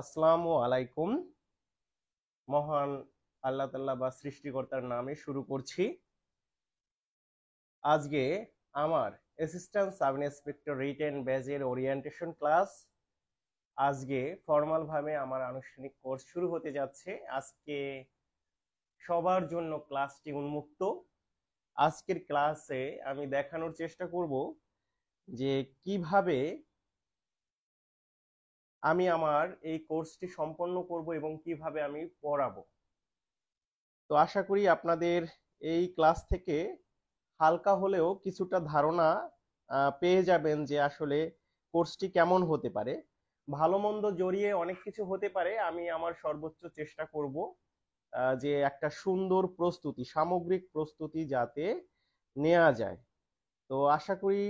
আসসালামু আলাইকুম। মহান আল্লাহ তাআলা বা সৃষ্টিকর্তার নামে শুরু করছি। আজকে আমার অ্যাসিস্ট্যান্ট সাব ইন্সপেক্টর রিটেন ব্যাচের ওরিয়েন্টেশন ক্লাস। আজকে ফর্মাল ভাবে আমার আনুষ্ঠানিক কোর্স শুরু হতে যাচ্ছে। আজকে সবার জন্য ক্লাসটি উন্মুক্ত। আজকের ক্লাসে আমি দেখানোর চেষ্টা করব যে কিভাবে আমি আমার এই কোর্সটি সম্পন্ন করব এবং কিভাবে আমি পড়াবো। তো আশা করি আপনাদের এই ক্লাস থেকে হালকা হলেও কিছুটা ধারণা পেয়ে যাবেন যে আসলে কোর্সটি কেমন হতে পারে। ভালো মন্দ জড়িয়ে অনেক কিছু হতে পারে। আমি আমার সর্বোচ্চ চেষ্টা করব যে একটা সুন্দর প্রস্তুতি, সামগ্রিক প্রস্তুতি যাতে নেওয়া যায়। তো আশা করি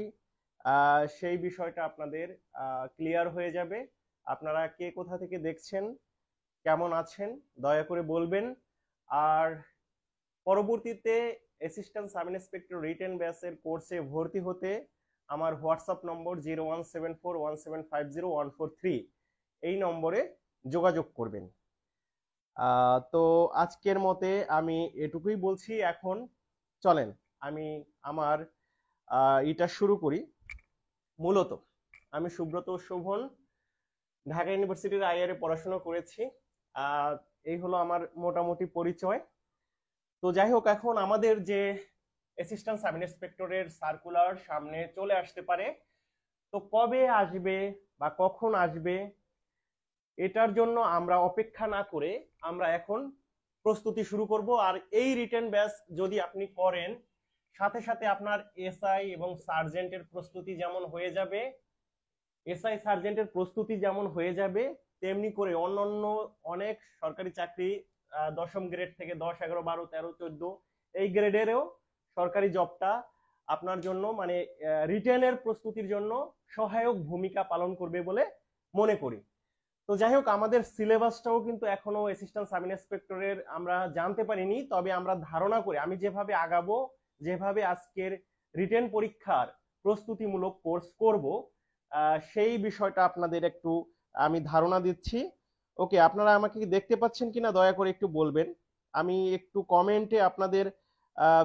সেই বিষয়টা আপনাদের ক্লিয়ার হয়ে যাবে। আপনারা কে কোথা থেকে দেখছেন, কেমন আছেন দয়া করে বলবেন। আর পরবর্তীতে অ্যাসিস্ট্যান্ট সাব ইন্সপেক্টর রিটেন ব্যাচের কোর্সে ভর্তি হতে আমার হোয়াটসঅ্যাপ নম্বর 01741750143 এই নম্বরে যোগাযোগ করবেন। তো আজকের মতে আমি এটুকুই বলছি। এখন চলেন আমি আমার এটা শুরু করি। মূলত আমি সুব্রত শোভন, ঢাকা ইউনিভার্সিটির আইআর এ পড়াশোনা করেছি। এই হলো আমার মোটামুটি পরিচয়। তো যাই হোক, এখন আমাদের যে অ্যাসিস্ট্যান্ট সাব ইন্সপেক্টরের সার্কুলার সামনে চলে আসতে পারে, তো কবে আসবে বা কখন আসবে এটার জন্য আমরা অপেক্ষা না করে আমরা এখন প্রস্তুতি শুরু করব। আর এই রিটেন ব্যাচ যদি আপনি করেন, সাথে সাথে আপনার এসআই এবং সার্জেন্টের প্রস্তুতি যেমন হয়ে যাবে, এসআই সার্জেন্টের প্রস্তুতি যেমন হয়ে যাবে, তেমনি করে অন্যান্য অনেক সরকারি চাকরি, 10ম গ্রেড থেকে 10, 11, 12, 13, 14 এই গ্রেডেরও সরকারি জবটা আপনার জন্য মানে রিটেনের প্রস্তুতির জন্য সহায়ক ভূমিকা পালন করবে বলে মনে করি। তো যাই হোক, আমাদের সিলেবাসটাও কিন্তু এখনো অ্যাসিস্ট্যান্ট সাব ইন্সপেক্টরের আমরা জানতে পারিনি। তবে আমরা ধারণা করি আমি যেভাবে আগাবো, যেভাবে আজকের রিটেন পরীক্ষার প্রস্তুতিমূলক কোর্স করব, সেই বিষয়টা আপনাদের একটু আমি ধারণা দিচ্ছি। ওকে, আপনারা আমাকে দেখতে পাচ্ছেন কিনা দয়া করে একটু বলবেন। আমি একটু কমেন্টে আপনাদের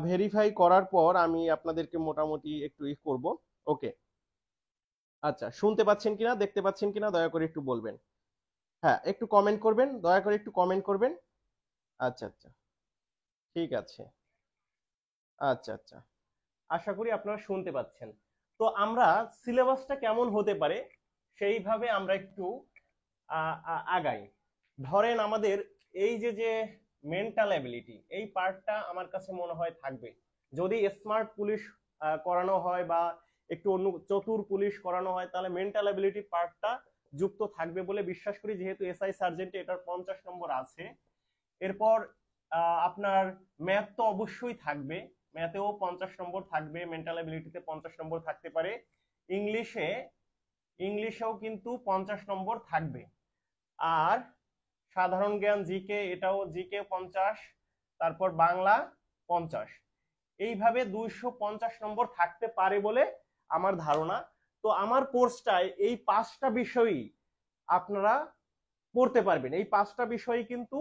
ভেরিফাই করার পর আমি আপনাদেরকে মোটামুটি একটু করব। ওকে, আচ্ছা, শুনতে পাচ্ছেন কিনা, দেখতে পাচ্ছেন কিনা দয়া করে একটু বলবেন। হ্যাঁ, একটু কমেন্ট করবেন, দয়া করে একটু কমেন্ট করবেন। আচ্ছা আচ্ছা, ঠিক আছে। আচ্ছা আচ্ছা, আশা করি আপনারা শুনতে পাচ্ছেন। তো আমরা সিলেবাসটা কেমন হতে পারে সেইভাবে আমরা একটু আগাই। ধরেন আমাদের এই যে যে মেন্টাল অ্যাবিলিটি, এই পার্টটা আমার কাছে মনে হয় থাকবে। যদি স্মার্ট পুলিশ করানো হয় বা একটু অন্য চতুর পুলিশ করানো হয়, তাহলে মেন্টাল অ্যাবিলিটি পার্টটা যুক্ত থাকবে বলে বিশ্বাস করি, যেহেতু এসআই সার্জেন্টে এটার 50 নম্বর আছে। এরপর আপনার ম্যাথ তো অবশ্যই থাকবে, ম্যাথেও 50 নম্বর থাকবে, মেন্টাল অ্যাবিলিটিতে 50 নম্বর থাকতে পারে। ইংলিশেও কিন্তু 50 নম্বর থাকবে। আর সাধারণ জ্ঞান জিকে, এটাও জিকে 50, তারপর বাংলা 50, এইভাবে 250 নম্বর থাকতে পারে বলে আমার ধারণা। তো আমার কোর্সটায় এই 5টা বিষয়ই আপনারা পড়তে পারবেন। এই 5টা বিষয় কিন্তু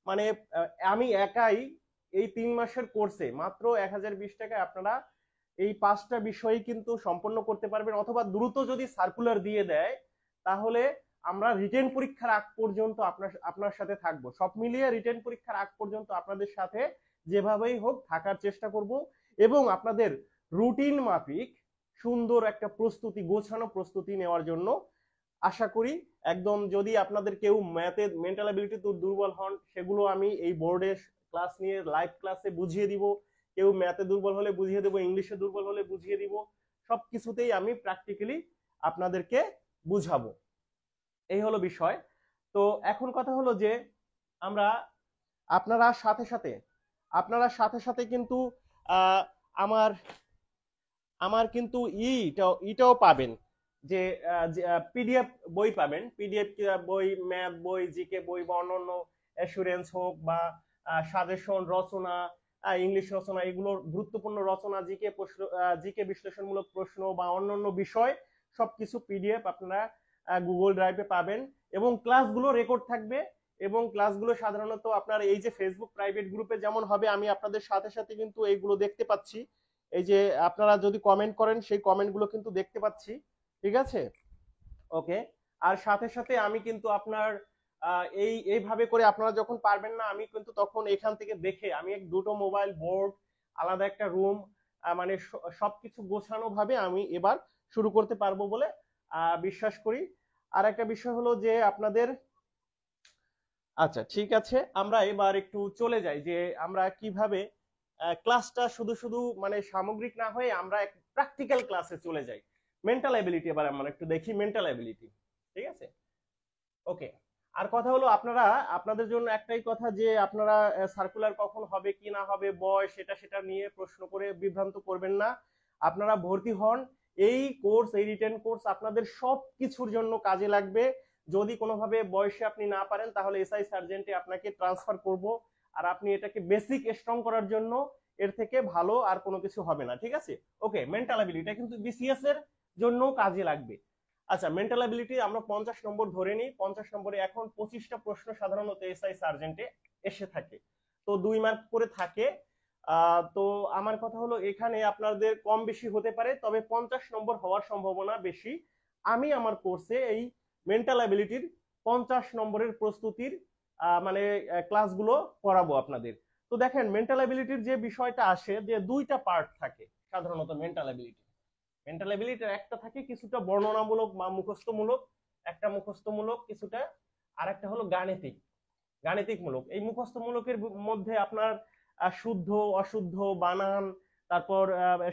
মানে আমি একাই এই 3 মাসের কোর্সে মাত্র 1020 টাকায় আপনারা এই 5টা বিষয় কিন্তু সম্পন্ন করতে পারবেন। অথবা দ্রুত যদি সার্কুলার দিয়ে দেয়, তাহলে আমরা রিটেন পরীক্ষার আগ পর্যন্ত আপনার সাথে থাকবো। সব মিলিয়ে রিটেন পরীক্ষার আগ পর্যন্ত আপনাদের সাথে যেভাবেই হোক থাকার চেষ্টা করব এবং আপনাদের রুটিন মাফিক সুন্দর একটা প্রস্তুতি, গোছানো প্রস্তুতি নেওয়ার জন্য আশা করি। একদম যদি আপনাদের কেউ ম্যাথে মেন্টাল অ্যাবিলিটি তো দুর্বল হন, সেগুলো আমি এই বোর্ডে ক্লাস নিয়ে লাইভ ক্লাসে বুঝিয়ে দিব। কেউ ম্যাথে দুর্বল হলে বুঝিয়ে দেবো, ইংলিশে দুর্বল হলে বুঝিয়ে দিব। সব কিছুতেই আমি প্র্যাকটিক্যালি আপনাদেরকে বুঝাবো। এই হলো বিষয়। তো এখন কথা হলো যে আমরা আপনারা সাথে সাথে কিন্তু আমার আমার কিন্তু ইটাও পাবেন, যে পিডিএফ বই পাবেন। পিডিএফ বই, ম্যাথ বই, জিকে বই বা অন্যান্য অ্যাসুরেন্স হোক বা সাজেশন রচনা, ইংলিশ রচনা, এগুলো গুরুত্বপূর্ণ রচনা, জিকে বিশ্লেষণমূলক প্রশ্ন বা অন্যান্য বিষয় সবকিছু পিডিএফ আপনারা গুগল ড্রাইভে পাবেন, এবং ক্লাসগুলো রেকর্ড থাকবে। এবং ক্লাসগুলো সাধারণত আপনার এই যে ফেসবুক প্রাইভেট গ্রুপে যেমন হবে, আমি আপনাদের সাথে সাথে কিন্তু এইগুলো দেখতে পাচ্ছি। এই যে আপনারা যদি কমেন্ট করেন সেই কমেন্টগুলো কিন্তু দেখতে পাচ্ছি, ঠিক আছে? ওকে। আর সাথে সাথে আমি কিন্তু আপনার এইভাবে করে আপনারা যখন পারবেন না, আমি কিন্তু তখন এখান থেকে দেখে আমি দুটো মোবাইল, বোর্ড, আলাদা একটা রুম, মানে সবকিছু গোছানো ভাবে আমি এবার শুরু করতে পারবো বলে বিশ্বাস করি। আর একটা বিষয় হলো যে আপনাদের, আচ্ছা ঠিক আছে, আমরা এবার একটু চলে যাই যে আমরা কিভাবে ক্লাসটা শুধু শুধু মানে সামগ্রিক না হয়ে আমরা এক প্র্যাকটিক্যাল ক্লাসে চলে যাই। মেন্টাল অ্যাবিলিটি এবার আমরা একটু দেখি, মেন্টাল অ্যাবিলিটি, ঠিক আছে? ওকে। আর কথা হলো আপনারা, আপনাদের জন্য একটাই কথা যে আপনারা সার্কুলার কখন হবে কি না হবে, বয়স সেটা নিয়ে প্রশ্ন করে বিভ্রান্ত করবেন না। আপনারা ভর্তি হন, এই কোর্স, এই রিটেন কোর্স আপনাদের সব কিছুর জন্য কাজে লাগবে। যদি কোনোভাবে বয়সে আপনি না পারেন তাহলে এসআই সার্জেন্টে আপনাকে ট্রান্সফার করব, আর আপনি এটাকে বেসিক স্ট্রং করার জন্য এর থেকে ভালো আর কোনো কিছু হবে না, ঠিক আছে? ওকে, মেন্টাল অ্যাবিলিটি কিন্তু বিসিএস এর জন্য কাজে লাগবে। আচ্ছা, মেন্টাল অ্যাবিলিটি আমরা 50 নম্বর ধরে নিই। 50 নম্বরে এখন 25টা প্রশ্ন সাধারণত এসআই সার্জেন্টে এসে থাকে, তো 2 মার্ক করে থাকে। তো আমার কথা হলো এখানে আপনাদের কম বেশি হতে পারে, তবে 50 নম্বর হওয়ার সম্ভাবনা বেশি। আমি আমার কোর্সে এই মেন্টাল অ্যাবিলিটির 50 নম্বরের প্রস্তুতির মানে ক্লাসগুলো করাবো আপনাদের। তো দেখেন, মেন্টাল অ্যাবিলিটির যে বিষয়টা আসে, যে দুইটা পার্ট থাকে সাধারণত মেন্টাল অ্যাবিলিটি। মেন্টাল অ্যাবিলিটির একটা থাকে কিছুটা বর্ণনামূলক বা মুখস্থমূলক, একটা মুখস্থমূলক কিছুটা, আর একটা হলো গাণিতিক, গাণিতিকমূলক। এই মুখস্থমূলকের মধ্যে আপনার শুদ্ধ অশুদ্ধ বানান, তারপর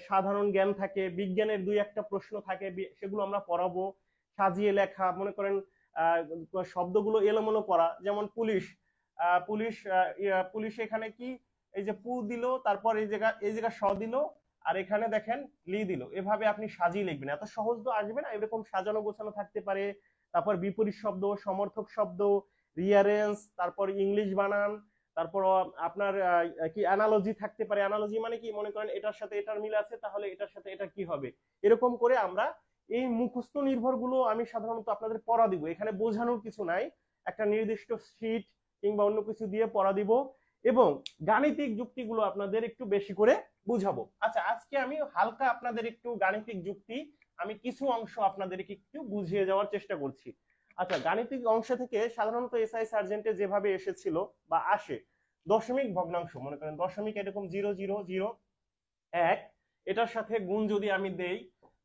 সাধারণ জ্ঞান থাকে, বিজ্ঞানের 2-1টা প্রশ্ন থাকে, সেগুলো আমরা পড়াবো। সাজিয়ে লেখা, মনে করেন শব্দগুলো এলোমেলো করা, যেমন পুলিশ, পুলিশ, পুলিশ এখানে কি, এই যে পু দিল, তারপর এই জায়গা স দিল, আর এখানে দেখেন লি দিল, এভাবে আপনি সাজিয়ে লিখবেন। এত সহজ তো আসবে না, এরকম সাজানো গোছানো থাকতে পারে। তারপর বিপরীত শব্দ, সমর্থক শব্দ, রিয়ারেন্স, তারপর ইংলিশ বানান, তারপর আপনার কি অ্যানালজি থাকতে পারে। অ্যানালজি মানে কি, মনে করেন এটার সাথে এটার মিল আছে, তাহলে এটার সাথে এটা কি হবে, এরকম করে আমরা এই মুখস্থ নির্ভর গুলো আমি সাধারণত আপনাদের পড়া দিব। এখানে বোঝানোর কিছু নাই, একটা নির্দিষ্ট শীট কিংবা অন্য কিছু দিয়ে পড়া দিব, এবং গাণিতিক যুক্তিগুলো আপনাদের একটু বেশি করে বুঝাবো। আচ্ছা, আজকে আমি হালকা আপনাদের একটু গাণিতিক যুক্তি, আমি কিছু অংশ আপনাদেরকে একটু বুঝিয়ে যাওয়ার চেষ্টা করছি। আচ্ছা, গাণিতিক অংশ থেকে সাধারণত এসআই সার্জেন্টে যেভাবে এসেছিল বা আসে, দশমিক ভগ্নাংশ, মনে করেন দশমিক এরকম 0.001, এটার সাথে গুণ যদি আমি দেই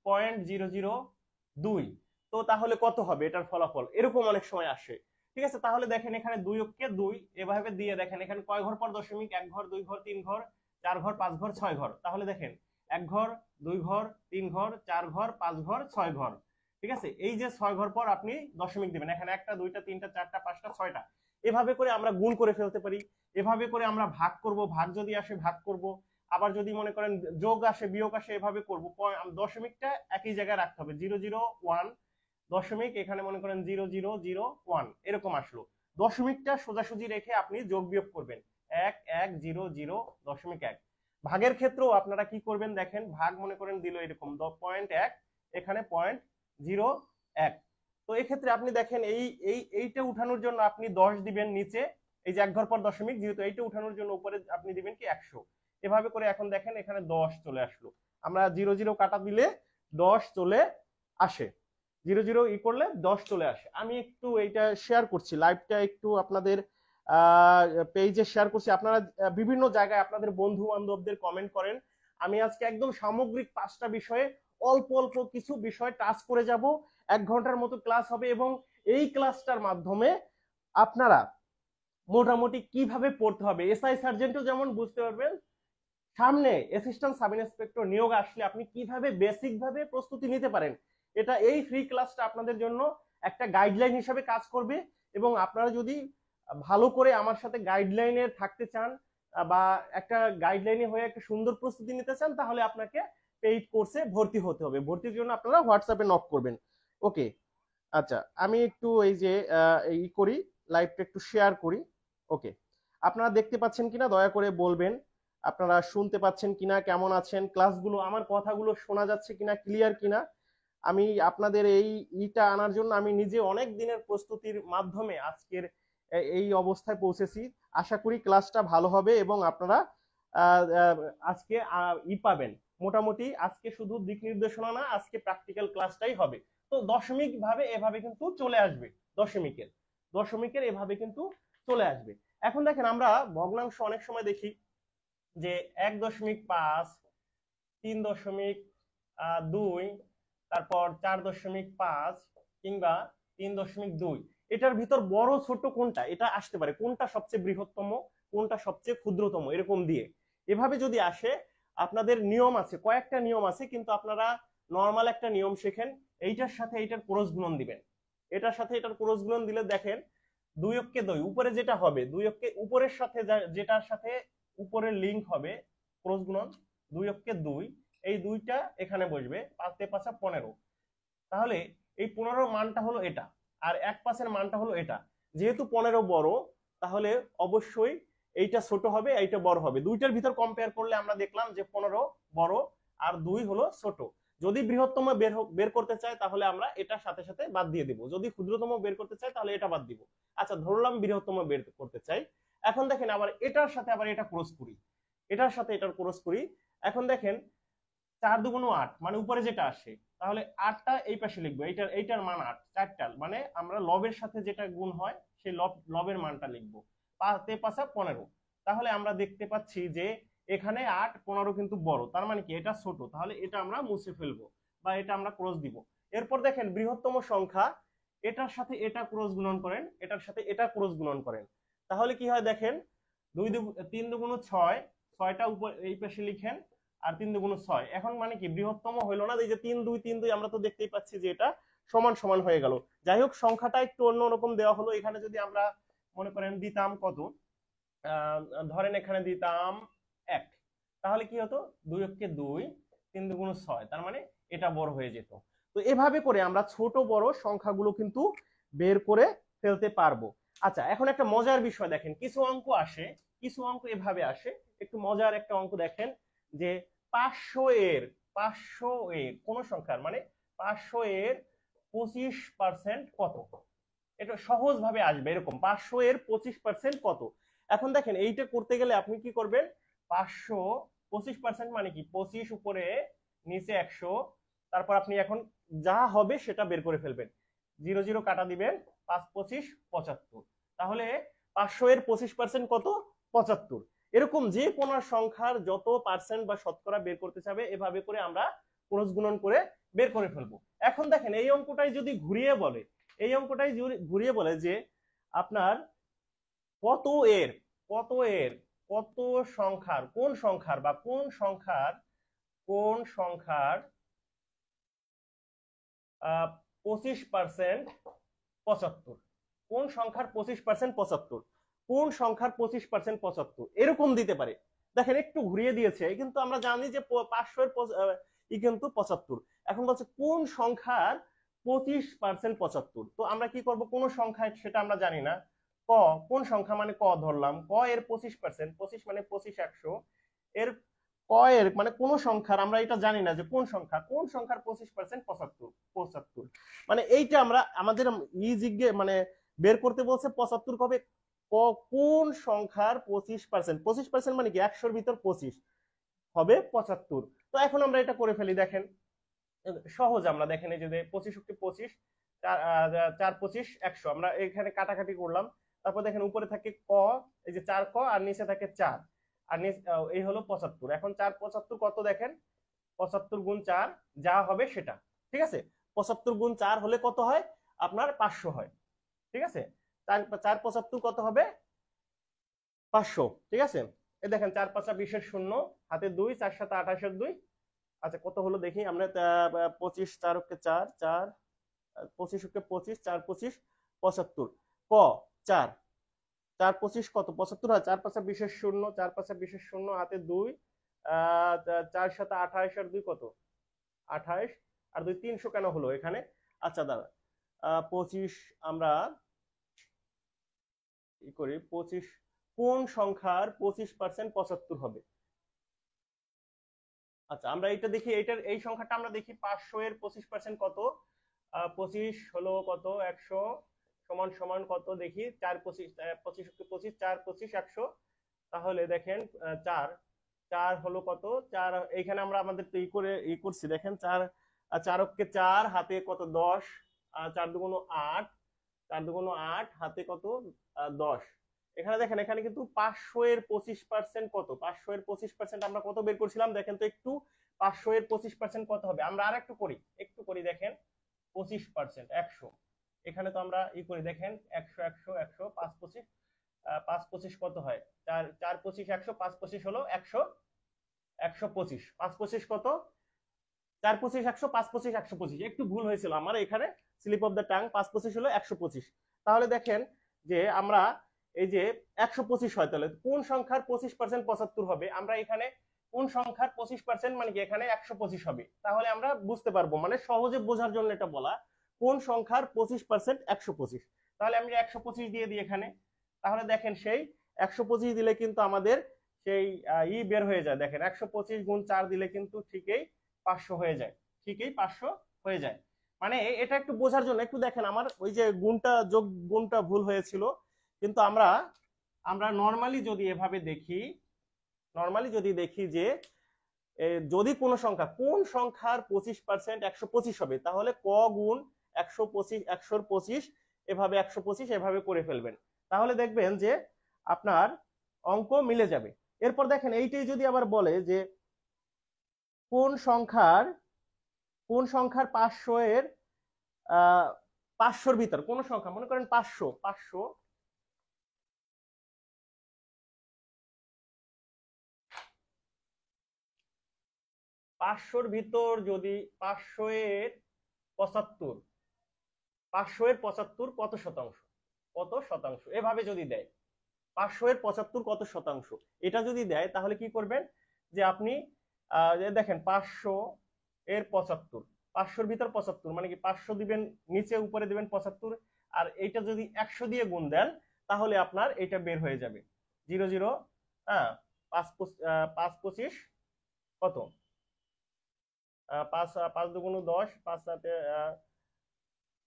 0.002, তো তাহলে কত হবে এটার ফলাফল, এরকম অনেক সময় আসে। ঠিক আছে, তাহলে দেখেন এখানে 2 অক্ষে 2, এভাবে দিয়ে দেখেন এখানে কয় ঘর পর দশমিক, 1 ঘর, 2 ঘর, 3 ঘর, 4 ঘর, 5 ঘর, 6 ঘর। তাহলে দেখেন 1 ঘর, 2 ঘর, 3 ঘর, 4 ঘর, 5 ঘর, 6 ঘর। ঠিক আছে, এই যে 6 ঘর পর আপনি দশমিক দিবেন, এখানে 1টা 2টা 3টা 4টা 5টা 6টা, এভাবে করে আমরা গুণ করে ফেলতে পারি। এভাবে করে আমরা ভাগ করব, ভাগ যদি আসে ভাগ করব, আবার যদি মনে করেন যোগ আসে বিয়োগ আসে, এভাবে করব। দশমিকটা একই জায়গায় রাখতে হবে, 0.001 দশমিক, এখানে মনে করেন 0.001 এরকম আসলো। দশমিকটা সোজাসুজি রেখে আপনি যোগ বিয়োগ করবেন, 1.100.1। ভাগের ক্ষেত্রেও আপনারা কি করবেন দেখেন, ভাগ মনে করেন দিল এরকম 0.1, এখানে 0.01। তো এক্ষেত্রে আপনি দেখেন এইটা উঠানোর জন্য আপনি 10 দিবেন নিচে, এই যে 1 ঘর পর দশমিক, যেহেতু এইটা উঠানোর জন্য উপরে আপনি দিবেন কি 100। এভাবে করে এখন দেখেন এখানে 10 চলে আসলো, আমরা 0 কাটা দিলে 10 চলে আসে, 0 ই করলে 10 চলে আসে। আমি একটু এইটা শেয়ার করছি, লাইভটা একটু আপনাদের পেজে শেয়ার করছি। আপনারা বিভিন্ন জায়গায় আপনাদের বন্ধু বান্ধবদের কমেন্ট করেন। আমি আজকে একদম সামগ্রিক 5টা বিষয়ে অল্প অল্প কিছু বিষয় টাচ করে যাব। 1 ঘন্টার মতো ক্লাস হবে, এবং এই ক্লাসটার মাধ্যমে আপনারা মোটামুটি কিভাবে পড়তে হবে, এসআই সার্জেন্টও যেমন বুঝতে পারবেন, সামনে অ্যাসিস্ট্যান্ট সাব ইন্সপেক্টর নিয়োগ আসলে আপনি কিভাবে বেসিক ভাবে প্রস্তুতি নিতে পারেন, এটা এই ফ্রি ক্লাসটা আপনাদের জন্য একটা গাইডলাইন হিসেবে কাজ করবে। এবং আপনারা যদি ভালো করে আমার সাথে গাইডলাইনে থাকতে চান, বা একটা গাইডলাইনে হয়ে একটা সুন্দর প্রস্তুতি নিতে চান, তাহলে আপনাকে পেইড কোর্সে ভর্তি হতে হবে। ভর্তির জন্য আপনারা হোয়াটসঅ্যাপে নক করবেন। ওকে, আচ্ছা আমি একটু এই যে এই করি, লাইভটা একটু শেয়ার করি। ওকে, আপনারা দেখতে পাচ্ছেন কিনা দয়া করে বলবেন, আপনারা শুনতে পাচ্ছেন কিনা, কেমন আছেন, ক্লাসগুলো আমার কথাগুলো শোনা যাচ্ছে কিনা, ক্লিয়ার কিনা। আমি আপনাদের এই ইটা আনার জন্য আমি নিজে অনেক দিনের প্রস্তুতির মাধ্যমে আজকের এই অবস্থায় পৌঁছেছি। আশা করি ক্লাসটা ভালো হবে এবং আপনারা আজকে পাবেন। মোটামুটি আজকে শুধু দিক নির্দেশনা না, আজকে প্র্যাকটিক্যাল ক্লাসটাই হবে। তো দশমিক ভাবে এভাবে কিন্তু চলে আসবে, দশমিকের দশমিকের এভাবে কিন্তু চলে আসবে। এখন দেখেন আমরা ভগ্নাংশ অনেক সময় দেখি যে 1.5, 3.2, তারপর 4.5 কিংবা 3.2। এটার ভিতর বড় ছোট কোনটা এটা আসতে পারে, কোনটা সবচেয়ে বৃহত্তম, কোনটা সবচেয়ে ক্ষুদ্রতম, এরকম দিয়ে এভাবে যদি আসে, আপনাদের নিয়ম আছে, কয়েকটা নিয়ম আছে, কিন্তু আপনারা নর্মাল একটা নিয়ম শেখেন, এইটার সাথে এইটার ক্রস গুণন দিবেন। এটার সাথে এটার ক্রস গুণন দিলে দেখেন 2 অক্ষে 2 উপরে যেটা হবে, 2 অক্ষে উপরের সাথে যেটার সাথে উপরের লিঙ্ক হবে ক্রস গুণন, 2 অক্ষে 2, এই দুইটা এখানে বসবে, 5 × 5 = 15। তাহলে এই 15 মানটা হলো এটা, আর 1 মানটা হলো এটা। যেহেতু 15 বড়, তাহলে অবশ্যই এইটা ছোট হবে, এইটা বড় হবে। দুইটার ভিতর কম্পেয়ার করলে আমরা দেখলাম যে 15 বড় আর 2 হলো ছোট। যদি বৃহত্তম বের করতে চাই তাহলে আমরা এটার সাথে সাথে বাদ দিয়ে দিব, যদি ক্ষুদ্রতম বের করতে চাই তাহলে এটা বাদ দিব। আচ্ছা, ধরলাম বৃহত্তম বের করতে চাই। এখন দেখেন আবার এটার সাথে আবার এটা ক্রস করি, এটার সাথে এটার ক্রস করি। এখন দেখেন 4 × 2 = 8, মানে উপরে যেটা আসে, তাহলে 8টা এই পাশে লিখবো, এইটার মান 8, 4টা, মানে আমরা লবের সাথে যেটা গুণ হয় সেই লবের মানটা লিখবো। 5 × 5 = 15। তাহলে আমরা দেখতে পাচ্ছি যে এখানে 8, 15 কিন্তু বড়, তার মানে কি এটা ছোট, তাহলে এটা আমরা মুছে ফেলবো বা এটা আমরা ক্রস দিব। এরপর দেখেন বৃহত্তম সংখ্যা, এটার সাথে এটা ক্রস গুণন করেন, এটার সাথে এটা ক্রস গুণন করেন, তাহলে কি হয় দেখেন 3 × 2 = 6, 6টা উপর এই পাশে লিখেন, আর 3 × 2 = 6। এখন মানে কি বৃহত্তম হইলো না, এই যে 3 2 3 2, আমরা তো দেখতেই পাচ্ছি যে এটা সমান সমান হয়ে গেল। যাই হোক, সংখ্যাটা একটু অন্যরকম দেওয়া হলো। এখানে যদি আমরা মনে করেন দিতাম কত, ধরেন এখানে দিতাম 1, তাহলে কি হতো 2 অক্ষে 2, 3 × 2 = 6, তার মানে এটা বড় হয়ে যেত। তো এভাবে করে আমরা ছোট বড় সংখ্যাগুলো কিন্তু বের করে ফেলতে পারবো। আচ্ছা, এখন একটা মজার বিষয় দেখেন, কিছু অঙ্ক আসে, কিছু অঙ্ক এভাবে আসে। একটু মজার একটা অঙ্ক দেখেন যে 500 এর কোন সংখ্যার, মানে 500 এর 25% কত। এটা সহজ ভাবে আসবে এরকম, 500 এর 25% কত। এখন দেখেন এইটা করতে গেলে আপনি কি করবেন, 500 25% মানে কি 25 উপরে নিচে 100, তারপর আপনি এখন যা হবে সেটা বের করে ফেলবেন, 0 0 কাটা দিবেন, 5 25 75। তাহলে 500 এর 25% কত, 75। এরকম যে কোনো সংখ্যার যত পার্সেন্ট বা শতকরা বের করতে চাবে, এভাবে করে আমরা ক্রস গুণন করে বের করে ফেলবো। এখন দেখেন এই অঙ্কটাই যদি ঘুরিয়ে বলে, এই অঙ্কটাই ঘুরিয়ে বলে যে আপনার কত এর কত এর কত সংখ্যার, কোন সংখ্যার বা কোন সংখ্যার 25% 75, কোন সংখ্যার 25% 75, কোন সংখ্যার 25% 75, এরকম দিতে পারে। দেখেন একটু ঘুরিয়ে দিয়েছে, কিন্তু আমরা জানি যে 500 এর কিন্তু 75। এখন বলছে কোন সংখ্যার 25% 75। তো আমরা কি করব, কোন সংখ্যা সেটা আমরা জানি না, ক, কোন সংখ্যা মানে ক ধরলাম, ক এর 25%, 25 মানে 25 100, এর ক এর মানে কোন সংখ্যার, আমরা এটা জানি না যে কোন সংখ্যার 25% 75, মানে এইটা আমরা আমাদের মানে বের করতে বলছে 75 কবে, কোন সংখ্যার 25%, 25% মানে কি 100 এর ভিতর 25 হবে 75। তো এখন আমরা এটা করে ফেলি, দেখেন সহজ, আমরা দেখেন এই যে 25 × 25, 4 25 100, আমরা এখানে কাটাকাটি করলাম। তারপর দেখেন উপরে থাকে ক, এই যে 4 ক, আর নিচে থাকে 4, আর এই হলো 75। এখন 4 75 কত, দেখেন 75 × 4 যা হবে সেটা, ঠিক আছে। 75 × 4 হলে কত হয়, আপনার 500 হয়, ঠিক আছে। 4 75 কত হবে, 500, ঠিক আছে। এই দেখেন 4 5 20 0, হাতে 2, 4 7 28 2। আচ্ছা, কত হলো দেখি আমরা, 25 4 × 4 4, 25 × 25 4 25 75, ক 4 4 25 কত 75 হয়, 4 5 20 0, 4 5 20 0, হাতে 2, 4 7 28 আর 2 কত 28, আর 2 300 কেন হলো এখানে। আচ্ছা দাঁড়া, 25 আমরা কি করি, 25 কোন সংখ্যার 25% 75 হবে, আচ্ছা আমরা এটা দেখি, এটার এই সংখ্যাটা আমরা দেখি 500 এর 25% কত, 25 হলো কত 100 সমান সমান কত দেখি 4 25 25 25 4 25 100। তাহলে দেখেন 4 4 হলো কত 4, এইখানে আমরা আমাদের তো ই করছি দেখেন 4 4 অক্ষে 4 হাতে কত 10, 4 দুগুণ 8, 4 দুগুণ 8 হাতে কত 10। এখানে দেখেন এখানে কিন্তু 500 এর 25% কত, 500 এর 25% আমরা কত বের করছিলাম দেখেন তো একটু, 500 এর 25% কত হবে, আমরা আর একটু করি দেখেন 25% 100, এখানে তো আমরা ই করি দেখেন 100 100 100 5 25, 5 25 কত হয় 4 4 25 100, 5 25 হলো 100 125, 5 25 কত 4 25 100, 5 25 125, একটু ভুল হয়েছিল আমার এখানে, স্লিপ অফ দ্য টাং, 5 25 হলো 125। তাহলে দেখেন যে আমরা এই যে 125 হয় তাহলে কোন সংখ্যার 25% 75 হবে, আমরা এখানে কোন সংখ্যার 25% মানে কি এখানে 125 হবে, তাহলে আমরা বুঝতে পারবো, মানে সহজে বোঝার জন্য এটা বলা, কোন সংখ্যার 25% 125। তাহলে আমি 125 দিয়ে দিই এখানে, তাহলে দেখেন সেই 125 দিলে কিন্তু আমাদের সেই ই বের হয়ে যায়, দেখেন 125 গুণ 4 দিলে কিন্তু ঠিকই 500 হয়ে যায়, ঠিকই 500 হয়ে যায়। মানে এটা একটু বোঝার জন্য একটু দেখেন আমার ওই যে গুণটা যোগ গুণটা ভুল হয়েছিল, কিন্তু আমরা আমরা নরমালি যদি এভাবে দেখি, নরমালি যদি দেখি যে যদি কোন সংখ্যা, কোন সংখ্যার 25% 125 হবে, তাহলে ক গুণ 125 100 25 এভাবে 125 এভাবে করে ফেলবেন, তাহলে দেখবেন যে আপনার অঙ্ক মিলে যাবে। এরপর দেখেন এইটাই যদি আবার বলে যে কোন সংখ্যার 500 এর 500-র ভিতর কোন সংখ্যা, মনে করেন 500 500-র ভিতর যদি 500 এর 75, 500 এর 75 কত শতাংশ, কত শতাংশ এভাবে যদি দেয়, 500 এর 75 কত শতাংশ এটা যদি দেয়, তাহলে কি করবেন যে আপনি দেখেন 500 এর 75, 500-র ভিতর 75 মানে কি 500 দিবেন নিচে, উপরে দিবেন 75, আর এইটা যদি 100 দিয়ে গুণ দেন তাহলে আপনার এটা বের হয়ে যাবে 0 0, হ্যাঁ 5 25 কত 5 5 দুগুণ 10, 5 7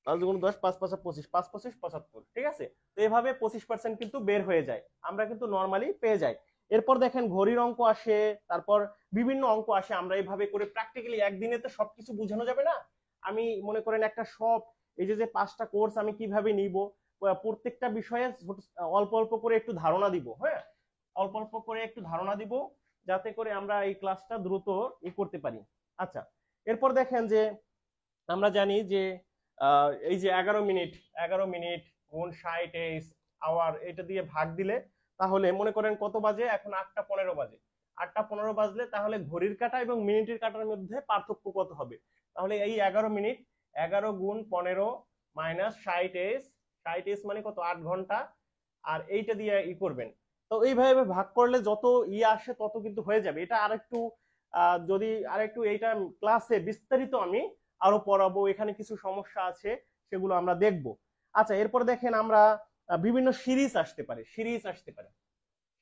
5 দুগুণ 10, 5 5 25, 5 25 75, ঠিক আছে। তো এভাবে 25% কিন্তু বের হয়ে যায়, আমরা কিন্তু নরমালি পেয়ে যাই। এরপর দেখেন ঘড়ির অঙ্ক আসে, তারপর বিভিন্ন অঙ্ক আসে, আমরা এইভাবে করে প্র্যাকটিক্যালি একদিনে তো সবকিছু বোঝানো যাবে না, আমি মনে করেন একটা সব এই যে 5টা কোর্স আমি কিভাবে নিব, প্রত্যেকটা বিষয়ে অল্প অল্প করে একটু ধারণা দিব, হ্যাঁ অল্প অল্প করে একটু ধারণা দিব, যাতে করে আমরা এই ক্লাসটা দ্রুত করতে পারি। আচ্ছা এরপর দেখেন যে আমরা জানি যে এই যে 11 মিনিট গুণ 60 আওয়ার, এটা দিয়ে ভাগ দিলে তাহলে মনে করেন কত বাজে, এখন 8টা 15 বাজে, 8টা 15 বাজলে তাহলে ঘড়ির কাঁটা এবং মিনিটের কাঁটার মধ্যে পার্থক্য কত হবে, তাহলে এই 11 মিনিট 11 গুণ 15 মাইনাস 60 মানে কত 8 ঘন্টা, আর এইটা দিয়ে করবেন। তো এইভাবে ভাগ করলে যত আসে তত কিন্তু হয়ে যাবে। এটা আরেকটু যদি আরেকটু এইটা ক্লাসে বিস্তারিত আমি আরো পড়াবো, এখানে কিছু সমস্যা আছে সেগুলো আমরা দেখব। আচ্ছা এরপর দেখেন আমরা বিভিন্ন সিরিজ আসতে পারে,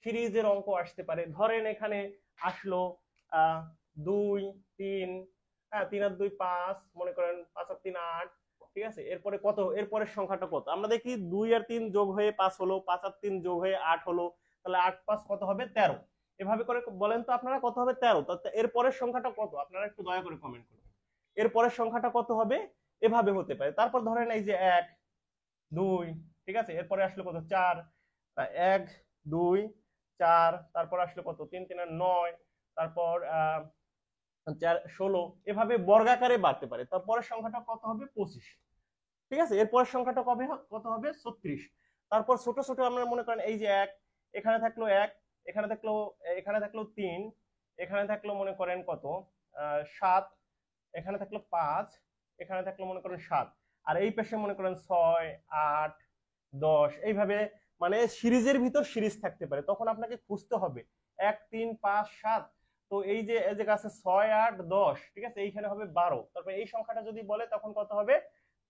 সিরিজের অঙ্ক আসতে পারে, ধরেন এখানে আসলো 2 3, হ্যাঁ 3 আর 2 5, মনে করেন 5 আর 3 8, ঠিক আছে। এরপরে কত, এরপরের সংখ্যাটা কত, আমরা দেখি 2 আর 3 যোগ হয়ে 5 হলো, 5 আর 3 যোগ হয়ে 8 হলো, তাহলে 8 5 কত হবে 13, এভাবে করে বলেন তো আপনারা কত হবে 13। এরপরের সংখ্যাটা কত আপনারা একটু দয়া করে কমেন্ট করবেন, এরপরের সংখ্যাটা কত হবে, এভাবে হতে পারে। তারপর ধরেন এই যে 1 2, ঠিক আছে, এরপরে আসলো কত 4, 1 2 4, তারপর আসলো কত 3 3 আর 9, তারপর 4 16, এভাবে বর্গাকারে বাড়তে পারে। তারপরের সংখ্যাটা কত হবে 25, ঠিক আছে। এরপরের সংখ্যাটা কত হবে 36। তারপর ছোট ছোট আমরা মনে করেন এই যে 1, এখানে থাকলো 1, এখানে থাকলো 3, এখানে থাকলো মনে করেন কত 7, এখানে থাকলো 5, এখানে থাকলো মনে করেন 7, আর এই পাশে মনে করেন 6 8 10, এইভাবে মানে সিরিজের ভিতর সিরিজ থাকতে পারে, তখন আপনাকে খুঁজতে হবে 1 3 5 7, তো এই যে আছে 6 8 10, ঠিক আছে, এইখানে হবে 12, তারপর এই সংখ্যাটা যদি বলে তখন কত হবে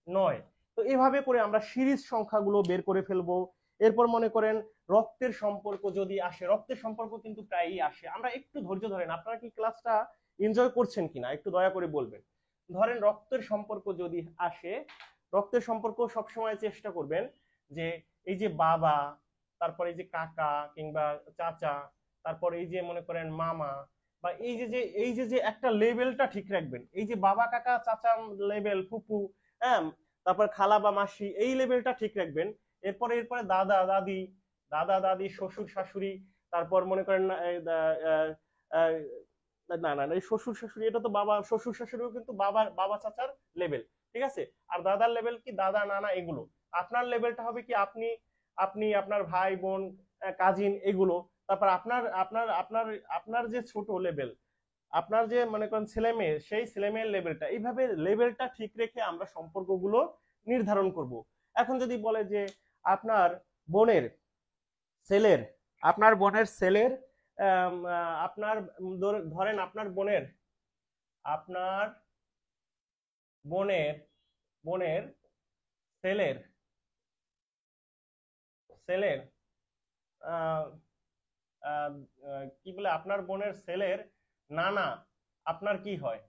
9। তো এইভাবে করে আমরা সিরিজ সংখ্যাগুলো বের করে ফেলবো। এরপর মনে করেন রক্তের সম্পর্ক যদি আসে, রক্তের সম্পর্ক কিন্তু প্রায়ই আসে, আমরা একটু ধৈর্য ধরেন, আপনারা কি ক্লাসটা এনজয় করছেন কিনা একটু দয়া করে বলবেন। ধরেন রক্তের সম্পর্ক যদি আসে, রক্তের সম্পর্ক সবসময় চেষ্টা করবেন যে এই যে বাবা, তারপর এই যে কাকা কিংবা চাচা, তারপর এই যে মনে করেন মামা, বা এই যে একটা লেভেলটা ঠিক রাখবেন। এই যে বাবা কাকা চাচা লেভেল, ফুপু, হ্যাঁ, তারপর খালা বা মাসি, এই লেভেলটা ঠিক রাখবেন। এরপরে এরপরে দাদা দাদি, শ্বশুর শাশুড়ি, তারপর মনে করেন না না না, এই শ্বশুর শাশুড়ি এটা তো বাবা, শ্বশুর শাশুড়িও কিন্তু বাবা চাচার লেভেল, ঠিক আছে। আর দাদার লেভেল কি দাদা নানা এগুলো। আপনার লেভেলটা হবে কি আপনি, আপনার ভাই বোন, কাজিন এগুলো। তারপর আপনার আপনার আপনার আপনার যে ছোট লেভেল, আপনার যে মনে করেন ছেলে মেয়ে, সেই ছেলে মেয়ের লেভেলটা, এইভাবে লেভেলটা ঠিক রেখে আমরা সম্পর্কগুলো নির্ধারণ করব। এখন যদি বলে যে আপনার বোনের ছেলের, আপনার বোনের ছেলের আপনার ধরেন আপনার বোনের বোনের ছেলের ছেলের আহ, আহ, কি বলে, আপনার বোনের ছেলের নানা আপনার কি হয়,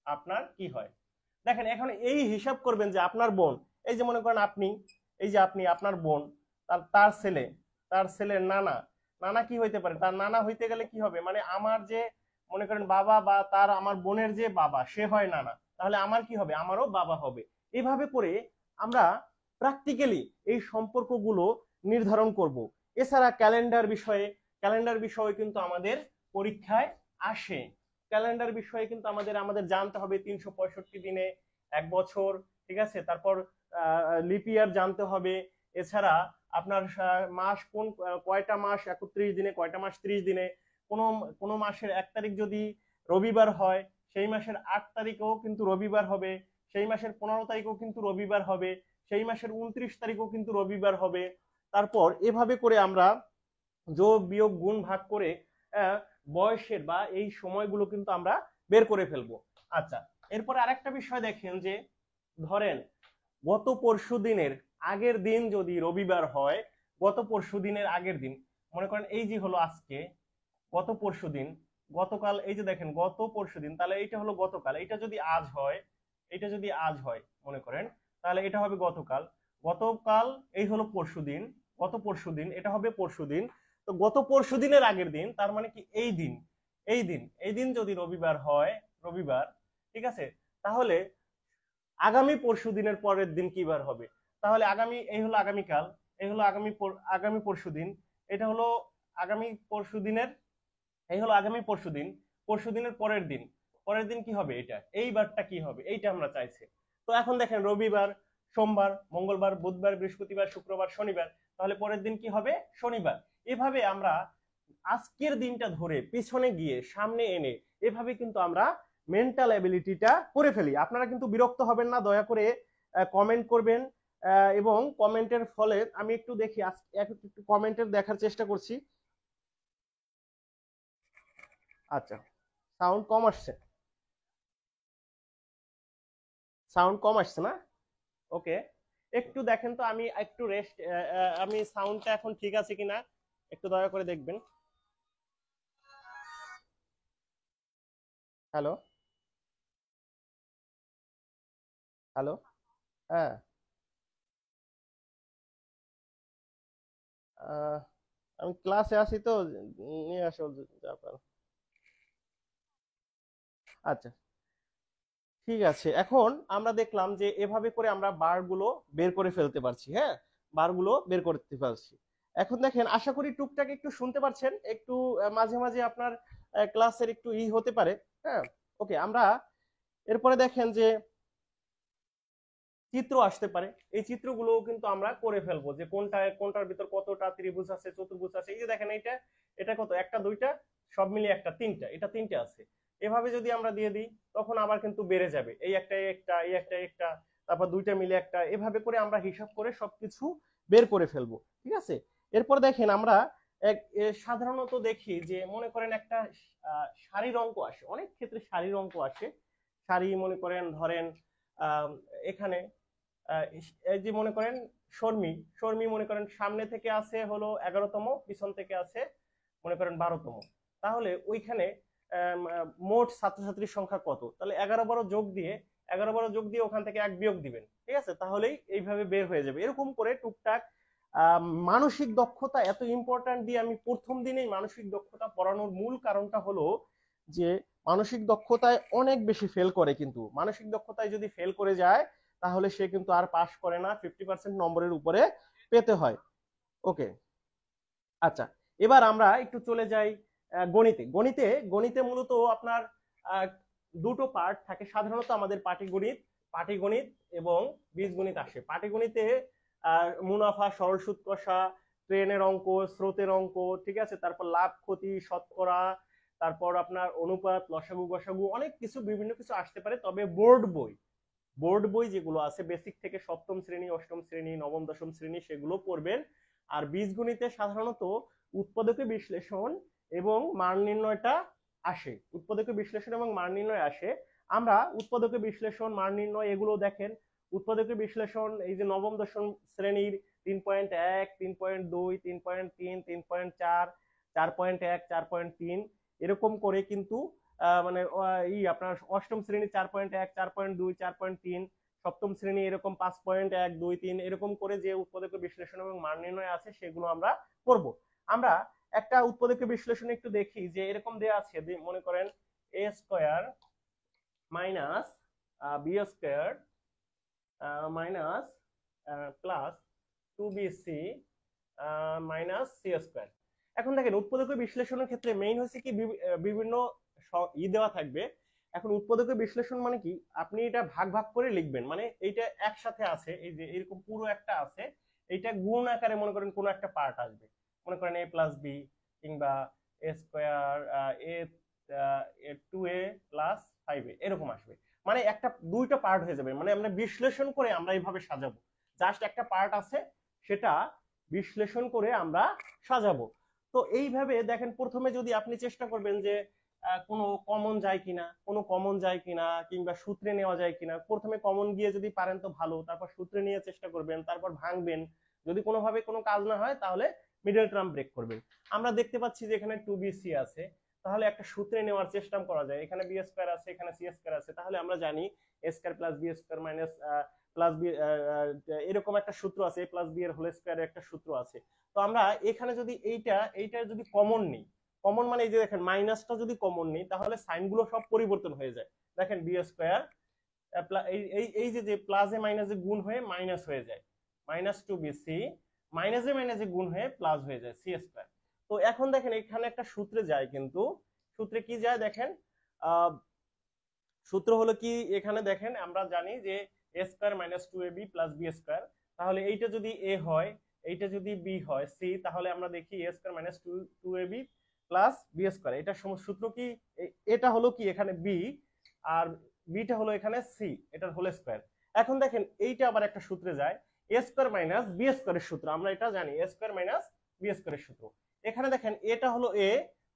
আপনার কি হয়। দেখেন এখন এই হিসাব করবেন যে আপনার বোন, এই যে মনে করেন আপনি, এই যে আপনি, আপনার বোন, তার ছেলে, তার ছেলের নানা, নানা কি হইতে পারে, তার নানা হইতে গেলে কি হবে, মানে আমার যে মনে করেন বাবা, বা তার আমার বোনের যে বাবা সে হয় নানা, তাহলে আমার কি হবে, আমারও বাবা হবে। এইভাবে করে আমরা প্র্যাকটিক্যালি এই সম্পর্কগুলো নির্ধারণ করব। এছাড়া ক্যালেন্ডার বিষয়ে কিন্তু আমাদের পরীক্ষায় আসে। ক্যালেন্ডার বিষয়ে কিন্তু আমাদের জানতে হবে 365 দিনে 1 বছর, ঠিক আছে। তারপর লিপ ইয়ার জানতে হবে। এছাড়া আপনার মাস কয়টা মাস 31 দিনে, কয়টা মাস 30 দিনে। কোনো কোনো মাসের 1 তারিখ যদি রবিবার হয়, সেই মাসের 8 তারিখেও কিন্তু রবিবার হবে, সেই মাসের 15 তারিখেও কিন্তু রবিবার হবে, সেই মাসের 29 তারিখেও কিন্তু রবিবার হবে। তারপর এভাবে করে আমরা যোগ বিয়োগ গুণ ভাগ করে বয়সের বা এই সময়গুলো কিন্তু আমরা বের করে ফেলবো। আচ্ছা, এরপরে আরেকটা বিষয় দেখেন যে ধরেন গত পরশু দিনের আগের দিন যদি রবিবার হয়, গত পরশু দিনের আগের দিন, মনে করেন এই যে হলো আজকে, গত পরশু দিন, গতকাল, এই যে দেখেন গত পরশু দিন, তাহলে এইটা হলো গতকাল, এটা যদি আজ হয়, এটা যদি আজ হয় মনে করেন, তাহলে এটা হবে গতকাল। গতকাল এই হলো পরশু দিন, গত পরশু দিন এটা হবে পরশু দিন। তো গত পরশু দিনের আগের দিন তার মানে কি এই দিন, এই দিন যদি রবিবার হয়, রবিবার, ঠিক আছে, তাহলে আগামী পরশু দিনের পরের দিন কি বার হবে, তাহলে আগামী, এই হলো আগামীকাল, এই হলো আগামী পরশু দিন, এটা হলো আগামী পরশু দিনের, এই হলো আগামী পরশু দিন, পরশু দিনের পরের দিন কি হবে, এটা এই বারটা কি হবে, এইটা আমরা চাইছি। তো এখন দেখেন রবিবার, সোমবার, মঙ্গলবার, বুধবার, বৃহস্পতিবার, শুক্রবার, শনিবার, তাহলে পরের দিন কি হবে, শনিবার। এভাবে আমরা আজকের দিনটা ধরে পিছনে গিয়ে সামনে এনে এভাবে কিন্তু আমরা মেন্টাল অ্যাবিলিটিটা করে ফেলি। আপনারা কিন্তু বিরক্ত হবেন না, দয়া করে কমেন্ট করবেন। এবং কমেন্টের ফলে আমি একটু দেখি, একটু কমেন্টের দেখার চেষ্টা করছি। আচ্ছা, সাউন্ড কম আসছে, সাউন্ড কম আসছে না, ওকে। একটু দেখেন তো, আমি একটু রেস্ট, আমি সাউন্ডটা এখন ঠিক আছে কিনা একটু দয়া করে দেখবেন। হ্যালো, হ্যালো, হ্যাঁ, আহ, আমি ক্লাসে আছি তো, নিয়ে আসো আপনার। আচ্ছা, ঠিক আছে। এখন আমরা দেখলাম যে এভাবে করে আমরা বারগুলো বের করে ফেলতে পারছি, হ্যাঁ, বারগুলো বের করতে পারছি। এখন দেখেন, আশা করি টুকটাক একটু শুনতে পারছেন, একটু মাঝে মাঝে আপনার ক্লাসের একটু হতে পারে, হ্যাঁ। ওকে, আমরা এরপরে দেখেন যে চিত্র আসতে পারে, এই চিত্রগুলো কিন্তু আমরা করে ফেলবো যে কোনটার ভিতর কতটা ত্রিভুজ আছে, চতুর্ভুজ আছে। এই যে দেখেন এইটা, এটা কত, একটা দুইটা সব মিলিয়ে একটা তিনটা, এটা তিনটা আছে। এভাবে যদি আমরা দিয়ে দিই তখন আবার কিন্তু বেড়ে যাবে, এই একটা একটা, এই একটা একটা, তারপর দুইটা মিলে একটা, এভাবে করে আমরা হিসাব করে সবকিছু বের করে ফেলবো, ঠিক আছে। এরপর দেখেন আমরা সাধারণত দেখি যে মনে করেন একটা সারির অঙ্ক আসে, অনেক ক্ষেত্রে সারির অঙ্ক আসে। সারি মনে করেন ধরেন এখানে এই যে মনে করেন শর্মী মনে করেন সামনে থেকে আছে হলো 11তম, পিছন থেকে আছে মনে করেন 12তম। তাহলে ওইখানে মোট ছাত্রছাত্রীর সংখ্যা কত, তাহলে 11-12 যোগ দিয়ে ওখান থেকে 1 বিয়োগ দিবেন, ঠিক আছে, তাহলেই এইভাবে বের হয়ে যাবে। এরকম করে টুকটাক মানসিক দক্ষতা এত ইম্পর্ট্যান্ট দিয়ে আমি প্রথম দিনেই মানসিক দক্ষতা পড়ানোর মূল কারণটা হলো যে মানসিক দক্ষতায় অনেক বেশি ফেল করে, কিন্তু মানসিক দক্ষতায় যদি ফেল করে যায় তাহলে সে কিন্তু আর পাস করে না, 50% নম্বরের উপরে পেতে হয়। ওকে, আচ্ছা, এবার আমরা একটু চলে যাই গণিতে। গণিতে মূলত আপনার দুটো পার্ট থাকে সাধারণত আমাদের, পাটিগণিত এবং বীজগণিত আসে। পাটিগণিতে মুনাফা, সরল সুদ কষা, ট্রেনের অঙ্ক, স্রোতের অঙ্ক, ঠিক আছে, তারপর লাভ ক্ষতি, শতকরা, তারপর আপনার অনুপাত, লসাগু গসাগু, অনেক কিছু বিভিন্ন কিছু আসতে পারে। তবে বোর্ড বই যেগুলো আছে বেসিক থেকে সপ্তম শ্রেণী, অষ্টম শ্রেণী, নবম দশম শ্রেণী, সেগুলো পড়বেন। আর বীজগণিতে সাধারণত উৎপাদকে বিশ্লেষণ এবং মান নির্ণয়টা আসে, আমরা উৎপাদকে বিশ্লেষণ, মান নির্ণয় এগুলো দেখেন। উৎপাদকে বিশ্লেষণ এই যে নবম দশম শ্রেণীর 3.1, 3.2, 3.3, 3.4, 4.1, 4.3 এরকম করে কিন্তু মানে আপনার অষ্টম শ্রেণী 4.1, 4.2, 4.3, সপ্তম শ্রেণী এরকম 5.1, 2, 3 এরকম করে যে উৎপাদক বিশ্লেষণ এবং মান নির্ণয় আছে সেগুলো আমরা করব। আমরা একটা উৎপাদক বিশ্লেষণ একটু দেখি যে এরকম দেয়া আছে, মনে করেন a square minus b square minus plus 2bc minus c square. এখন দেখেন উৎপাদক বিশ্লেষণের ক্ষেত্রে মেইন হচ্ছে কি বিভিন্ন দেওয়া থাকবে। এখন উৎপাদক বিশ্লেষণ মানে কি, আপনি এটা ভাগ ভাগ করে লিখবেন, মানে এইটা একসাথে আছে, এই যে এরকম পুরো একটা আছে, এইটা গুণ আকারে মনে করেন কোন একটা পার্ট আসবে, মনে করেন a প্লাস বি কিংবা a square a 2a plus 5a এরকম আসবে, মানে একটা দুইটা পার্ট হয়ে যাবে, মানে আমরা বিশ্লেষণ করে আমরা এইভাবে সাজাবো। জাস্ট একটা পার্ট আছে, সেটা বিশ্লেষণ করে আমরা সাজাবো। তো এইভাবে দেখেন প্রথমে যদি আপনি চেষ্টা করবেন যে কোনো কমন যায় কিনা কিংবা সূত্রে নেওয়া যায় কিনা, প্রথমে কমন গিয়ে যদি পারেন তো ভালো, তারপর সূত্রে নিয়ে চেষ্টা করবেন, তারপর ভাঙবেন, যদি কোনোভাবে কোনো কাজ না হয় তাহলে মিডল টার্ম ব্রেক করবেন। আমরা দেখতে পাচ্ছি যে এখানে 2bc আছে, তাহলে একটা সূত্রে নেওয়ার চেষ্টা করা যায়, এখানে বি স্কয়ার আছে, এখানে সি স্কয়ার আছে, তাহলে আমরা জানি A square plus B square minus plus B, এরকম একটা সূত্র আছে, এ প্লাস বি এর হোল স্কয়ার একটা সূত্র আছে। তো আমরা এখানে যদি এইটা যদি কমন নিই, কমন মানে এই যে দেখেন মাইনাসটা যদি কমন নিই তাহলে সাইনগুলো সব পরিবর্তন হয়ে যায়। দেখেন বি স্কয়ার এই যে প্লাসে মাইনাসে গুণ হয়ে মাইনাস হয়ে যায়, মাইনাস 2bc মাইনাসে মাইনাসে গুণ হয়ে প্লাস হয়ে যায় সি স্কয়ার। তো এখন দেখেন এখানে একটা সূত্রে যায়, কিন্তু সূত্রে কি যায় দেখেন, সূত্র হলো কি, এখানে দেখেন আমরা জানি যে a square minus 2ab plus B square, তাহলে এইটা যদি a হয়, এইটা যদি b হয় c, তাহলে আমরা দেখি a square minus 2ab plus B square, এটা সূত্র কি, এটা হলো কি এখানে b আর বিটা হলো এখানে c, এটার হোল স্কয়ার। এখন দেখেন এইটা আবার একটা সূত্রে যায়, a স্কয়ার মাইনাস বি স্কয়ারের সূত্র, আমরা এটা জানি a স্কয়ার মাইনাস বি স্কয়ারের সূত্র। এখানে দেখেন এটা হলো a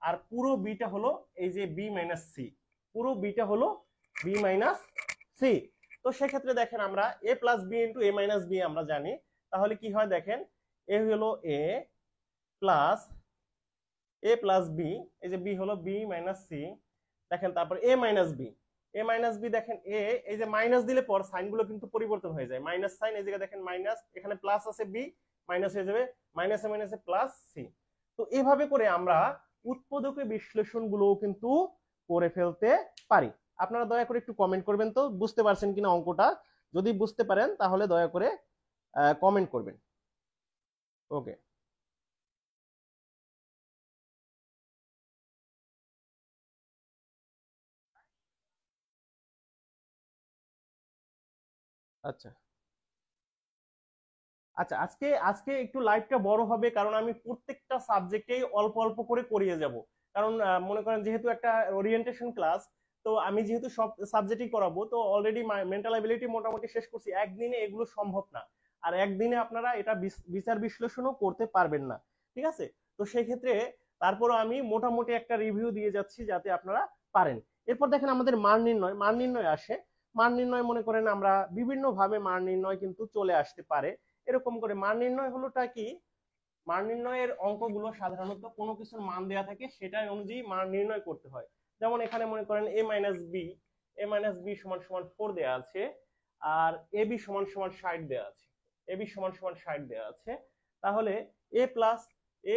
আর পুরো বিটা হলো এই যে b মাইনাস c, পুরো বিটা হলো b মাইনাস c। তো সেক্ষেত্রে দেখেন আমরা a plus B into a minus B আমরা জানি, তাহলে কি হয় দেখেন a হলো a plus a plus B, এই যে b হলো b মাইনাস c, দেখেন তারপর a মাইনাস বি দেখেন a, এই যে মাইনাস দিলে পর সাইনগুলো কিন্তু পরিবর্তন হয়ে যায়, মাইনাস সাইন, এই জায়গায় দেখেন মাইনাস, এখানে প্লাস আছে b, মাইনাস হয়ে যাবে মাইনাসে মাইনাসে প্লাস c। তো এভাবে করে আমরা উৎপাদকে বিশ্লেষণগুলোও কিন্তু করে ফেলতে পারি। আপনারা দয়া করে একটু কমেন্ট করবেন তো বুঝতে পারছেন কিনা অঙ্কটা, যদি বুঝতে পারেন তাহলে দয়া করে কমেন্ট করবেন। ওকে, আচ্ছা আচ্ছা, আজকে আজকে একটু লাইভটা বড় হবে কারণ আমি প্রত্যেকটা সাবজেক্টেই অল্প অল্প করে করিয়ে যাব। কারণ মনে করেন যেহেতু একটা ওরিয়েন্টেশন ক্লাস, তো আমি যেহেতু সব সাবজেক্টই করাবো, তো অলরেডি মেন্টাল অ্যাবিলিটি মোটামুটি শেষ করছি, একদিনে এগুলো সম্ভব না, আর একদিনে আপনারা এটা বিচার বিশ্লেষণও করতে পারবেন না, ঠিক আছে। তো সেই ক্ষেত্রে তারপরও আমি মোটামুটি একটা রিভিউ দিয়ে যাচ্ছি যাতে আপনারা পারেন। এরপর দেখেন আমাদের মান নির্ণয় আসে। মান নির্ণয় মনে করেন আমরা বিভিন্ন ভাবে মান নির্ণয় কিন্তু চলে আসতে পারে। এরকম করে মান নির্ণয় হলোটা কি, মান নির্ণয়ের অঙ্কগুলো সাধারণত কোনো কিছুর মান দেয়া থাকে সেটাই অনুযায়ী মান নির্ণয় করতে হয়। যেমন এখানে মনে করেন এ মাইনাস বি সমান সমান 4 দেওয়া আছে, আর এ বি সমান সমান 60 দেওয়া আছে, এ বি সমান সমান 60 দেওয়া আছে। তাহলে এ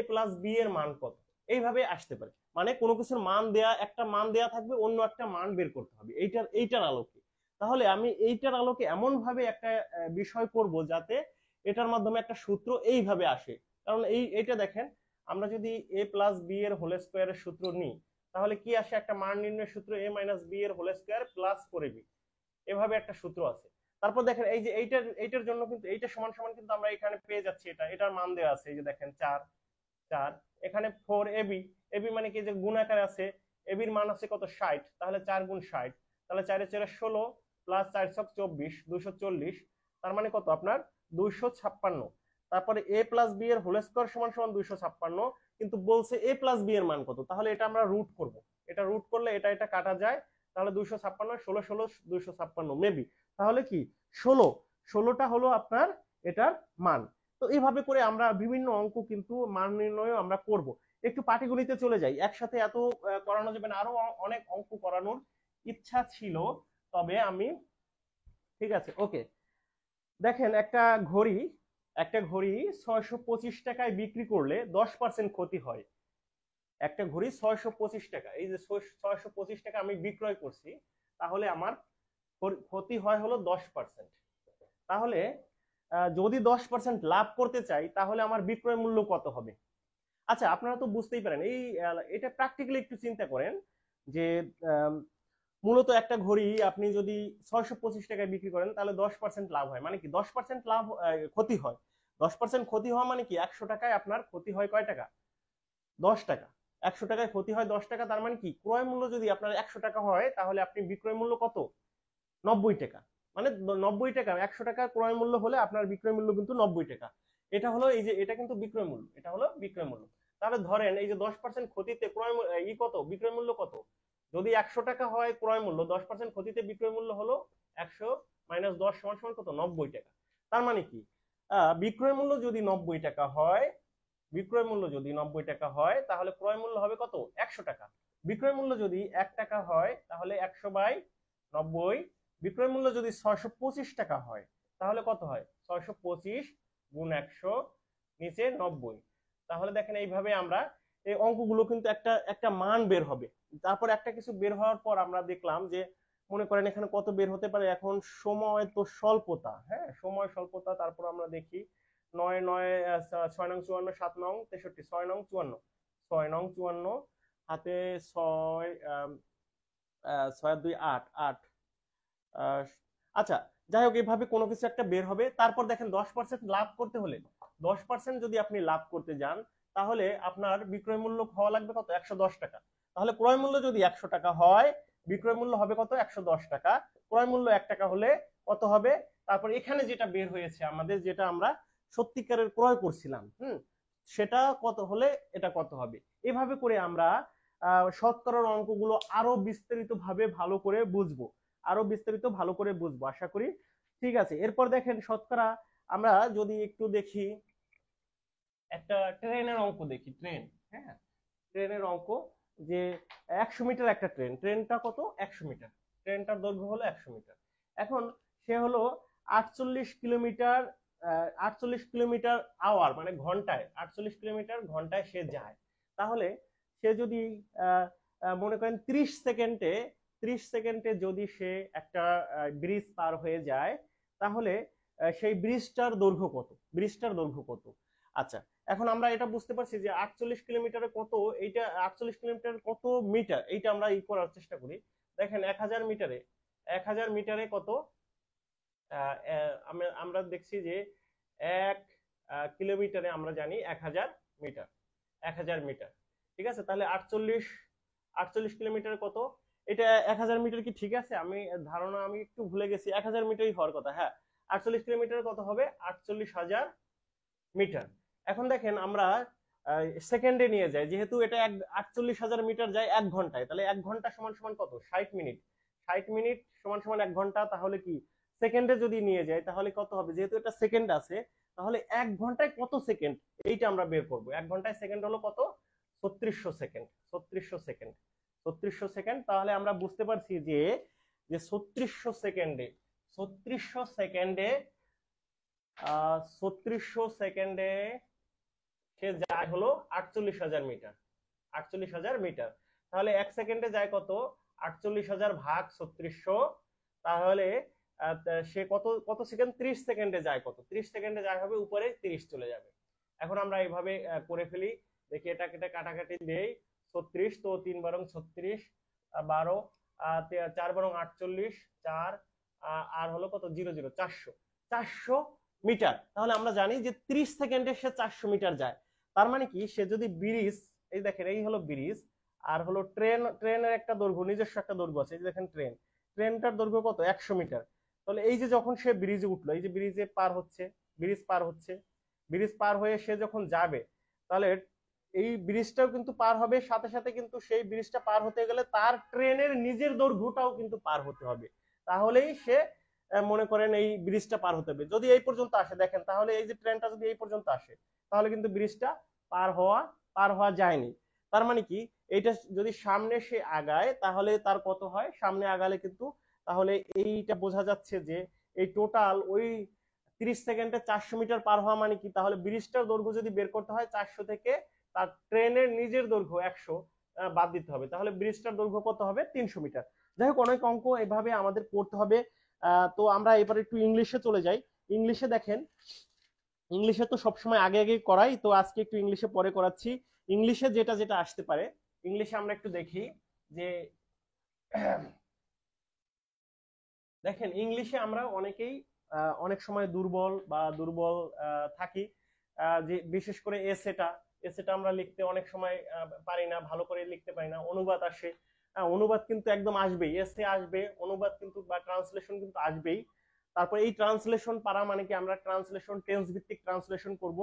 প্লাস বি এর মান কত, এইভাবে আসতে পারে। মানে কোনো কিছুর মান দেয়া, একটা মান দেয়া থাকবে, অন্য একটা মান বের করতে হবে এইটার আলোকে। তাহলে আমি এইটার আলোকে এমন ভাবে একটা বিষয় করব যাতে এটার মাধ্যমে একটা সূত্র এইভাবে আসে। কারণ এইটা দেখেন, আমরা যদি এ প্লাস বি এর হোল স্কোয়ারের সূত্র নিই, তাহলে কি আসে, একটা মান নির্ণয়ের সূত্র এ মাইনাস বি এর হোল স্কোয়ার প্লাস 4ab, এভাবে একটা সূত্র আছে। তারপর দেখেন এই যে এইটার জন্য কিন্তু এইটা সমান সমান কিন্তু আমরা এখানে পেয়ে যাচ্ছি, এটার মান দেওয়া আছে, এই যে দেখেন 4 4, এখানে 4ab, এবি মানে কি যে গুণ আকারে আছে, এবির মান আছে কত 60, তাহলে 4 গুণ 60, তাহলে 4 এর 4 16 প্লাস 4 24 240, তার মানে কত আপনার 256। তারপরে এ প্লাস বি এর হোল স্কয়ার সমান সমান 256, কিন্তু বলছে এ প্লাস বি এর মান কত, তাহলে এটা আমরা রুট করব, এটা রুট করলে এটা কাটা যায়, তাহলে 256 16 16 256 মেবি, তাহলে কি 16টা হলো আপনার এটার মান। তো এইভাবে করে আমরা বিভিন্ন অঙ্ক কিন্তু মান নির্ণয় আমরা করব। একটু পাটিগণিতে চলে যাই, একসাথে এত করানো যাবে না, আরো অনেক অঙ্ক করানোর ইচ্ছা ছিল, তবে আমি, ঠিক আছে ওকে। দেখেন একটা ঘড়ি 625 টাকায় বিক্রি করলে 10% ক্ষতি হয়। একটা ঘড়ি 625 টাকা, এই যে 625 টাকা আমি বিক্রয় করছি, তাহলে আমার ক্ষতি হয় হলো 10%। তাহলে যদি 10% লাভ করতে চাই, তাহলে আমার বিক্রয় মূল্য কত হবে? আচ্ছা, আপনারা তো বুঝতেই পারেন, এটা প্র্যাকটিক্যালি একটু চিন্তা করেন যে মূলত একটা ঘড়ি আপনি যদি 625 টাকায় বিক্রি করেন, তাহলে 10% লাভ হয়, মানে কি 10% লাভ ক্ষতি হয়। 10% ক্ষতি হওয়া মানে কি 100 টাকায় আপনার ক্ষতি হয় কয় টাকা? 10 টাকা। 100 টাকায় ক্ষতি হয় 10 টাকা, তার মানে কি ক্রয় মূল্য যদি আপনার 100 টাকা হয়, তাহলে আপনি বিক্রয় মূল্য কত? 90 টাকা। মানে 90 টাকা, 100 টাকা ক্রয় মূল্য হলে আপনার বিক্রয় মূল্য কিন্তু 90 টাকা। এটা হলো এই যে এটা কিন্তু বিক্রয় মূল্য, এটা হলো বিক্রয় মূল্য। তাহলে ধরেন এই যে 10% ক্ষতিতে ক্রয় কত, বিক্রয় মূল্য কত? যদি 100 টাকা হয় ক্রয় মূল্য, 10% ক্ষতিতে বিক্রয় মূল্য হলো 100 মাইনাস 10 সমান সমান কত? 90 টাকা। তার মানে কি বিক্রয় মূল্য যদি 90 টাকা হয়, বিক্রয় মূল্য যদি 90 টাকা হয়, তাহলে ক্রয় মূল্য হবে কত? 100 টাকা। বিক্রয় মূল্য যদি 1 টাকা হয়, তাহলে 100/90। বিক্রয় মূল্য যদি 625 টাকা হয়, তাহলে কত হয়? 625 গুণ 100 নিচে 90। তাহলে দেখেন এইভাবে আমরা এই অঙ্কগুলো কিন্তু একটা একটা মান বের হবে। তারপর একটা কিছু বের হওয়ার পর আমরা দেখলাম যে মনে করেন এখানে কত বের হতে পারে, এখন সময় তো স্বল্পতা, হ্যাঁ সময় স্বল্পতা। তারপর আমরা দেখি 9 9 6 নং 54 7 নং 63 6 নং 54 6 নং 54 হাতে 6 6 2 8 8। আচ্ছা, যাই হোক এভাবে কোনো কিছু একটা বের হবে। তারপর দেখেন 10% লাভ করতে হলে, 10% যদি আপনি লাভ করতে যান, তাহলে আপনার বিক্রয় মূল্য হওয়া লাগবে কত? 110 টাকা। তাহলে ক্রয় মূল্য যদি 100 টাকা হয়, বিক্রয় মূল্য হবে কত? 110 টাকা। ক্রয় মূল্য 1 টাকা হলে কত হবে? তারপর এখানে যেটা বের হয়েছে আমাদের, যেটা আমরা সত্যিকারের ক্রয় করছিলাম, সেটা কত হলে এটা কত হবে? এভাবে করে আমরা শতকরার অঙ্কগুলো আরো বিস্তারিত ভাবে ভালো করে বুঝবো, আশা করি। ঠিক আছে, এরপর দেখেন শতকরা আমরা যদি একটু দেখি, একটা ট্রেনের অঙ্ক দেখি, হ্যাঁ ট্রেনের অঙ্ক, যে 100 মিটার একটা ট্রেনটা কত? 100 মিটার, ট্রেনটার দৈর্ঘ্য হলো 100 মিটার। এখন সে হলো 48 কিলোমিটার 48 কিলোমিটার আওয়ার, মানে ঘন্টায় 48 কিলোমিটার ঘন্টায় সে যায়। তাহলে সে যদি মনে করেন 30 সেকেন্ডে যদি সে একটা ব্রিজ পার হয়ে যায়, তাহলে সেই ব্রিজটার দৈর্ঘ্য কত? আচ্ছা, এখন আমরা এটা বুঝতে পারছি যে 48 কিলোমিটারে কত, এইটা 48 কিলোমিটার কত মিটার, এইটা আমরা করার চেষ্টা করি। দেখেন 1000 মিটারে কত? আমরা দেখছি যে 1 কিলোমিটারে আমরা জানি 1000 মিটার, 1000 মিটার। ঠিক আছে, তাহলে 48 কিলোমিটার কত? এটা 1000 মিটার কি ঠিক আছে? আমি একটু ভুলে গেছি, 1000 মিটারই হওয়ার কথা। হ্যাঁ, 48 কিলোমিটার কত হবে? 48,000 মিটার। এখন দেখেন আমরা সেকেন্ডে নিয়ে যাই, যেহেতু এটা 48,000 মিটার যায় 1 ঘন্টায়, তাহলে 1 ঘন্টা সমান সমান কত? 60 মিনিট। 60 মিনিট সমান সমান 1 ঘন্টা। তাহলে কি সেকেন্ডে যদি নিয়ে যাই, তাহলে কত হবে? যেহেতু এটা সেকেন্ড আছে, তাহলে 1 ঘন্টায় কত সেকেন্ড, এইটা আমরা বের করব। 1 ঘন্টায় সেকেন্ড হলো কত? 3600 সেকেন্ড। 3600 সেকেন্ড। তাহলে আমরা বুঝতে পারছি যে 3600 সেকেন্ডে 3600 সেকেন্ডে 3600 সেকেন্ডে সে যায় হলো 48,000 মিটার। 48,000 মিটার। তাহলে 1 সেকেন্ডে যায় কত? 48,000 ভাগ 3600। তাহলে সে কত কত সেকেন্ড? 30 সেকেন্ডে যায় কত? 30 সেকেন্ডে যায় হবে উপরে 30 চলে যাবে। এখন আমরা এইভাবে করে ফেলি। দেখি এটাকে কাটাকাটি দেই। 36 তো 3 বারং 36, 12, 4 বারং 48, 4 আর হলো কত? 00, 400 মিটার। তাহলে আমরা জানি যে 30 সেকেন্ডে সে 400 মিটার যায়। তার মানে কি, সে যদি ব্রিজ, এই দেখেন এই হলো ব্রিজ, আর হলো ট্রেনের একটা দৈর্ঘ্য, নিজস্ব একটা দৈর্ঘ্য আছে। এই যে দেখেন ট্রেনটার দৈর্ঘ্য কত? 100 মিটার। তাহলে এই যে যখন সে ব্রিজে উঠলো, এই যে ব্রিজে পার হচ্ছে, ব্রিজ পার হয়ে সে যখন যাবে, তাহলে এই ব্রিজটাও কিন্তু পার হবে, সাথে সাথে কিন্তু সেই ব্রিজটা পার হতে গেলে তার ট্রেনের নিজের দৈর্ঘ্যটাও কিন্তু পার হতে হবে। তাহলেই সে মনে করেন এই ব্রিজটা পার হতে হবে। যদি এই পর্যন্ত আসে, দেখেন তাহলে এই যে ট্রেনটা যদি এই পর্যন্ত আসে, তাহলে কিন্তু ব্রিজটা পার হওয়া যায়নি। তার মানে কি, এইটা যদি সামনে সে আগায় তাহলে তার কত হয়? সামনে আগালে কিন্তু তাহলে এইটা বোঝা যাচ্ছে যে এই টোটাল ওই 30 সেকেন্ডে 400 মিটার পার হওয়া মানে কি, তাহলে ব্রিজটার দৈর্ঘ্য যদি বের করতে হয় 400 থেকে তার ট্রেনের নিজের দৈর্ঘ্য 100 বাদ দিতে হবে, তাহলে ব্রিজটার দৈর্ঘ্য কত হবে? 300 মিটার। যাই হোক, অনেক অঙ্ক এভাবে আমাদের করতে হবে। তো আমরা এবার একটু ইংলিশে চলে যাই। ইংলিশে দেখেন, ইংলিশে তো সবসময় আগে আগে করাই, তো আজকে একটু ইংলিশে পরে করাচ্ছি। ইংলিশে যেটা যেটা আসতে পারে, ইংলিশে আমরা একটু দেখি যে দেখেন ইংলিশে আমরা অনেকেই অনেক সময় দুর্বল থাকি, যে বিশেষ করে এসেটা আমরা লিখতে অনেক সময় পারি না, ভালো করে লিখতে পারি না। অনুবাদ আসে, অনুবাদ কিন্তু একদম আসবেই, এসে আসবে, অনুবাদ কিন্তু বা ট্রান্সলেশন কিন্তু আসবেই। তারপর এই ট্রান্সলেশন পারা মানে কি, আমরা ট্রান্সলেশন টেন্স ভিত্তিক ট্রান্সলেশন করব।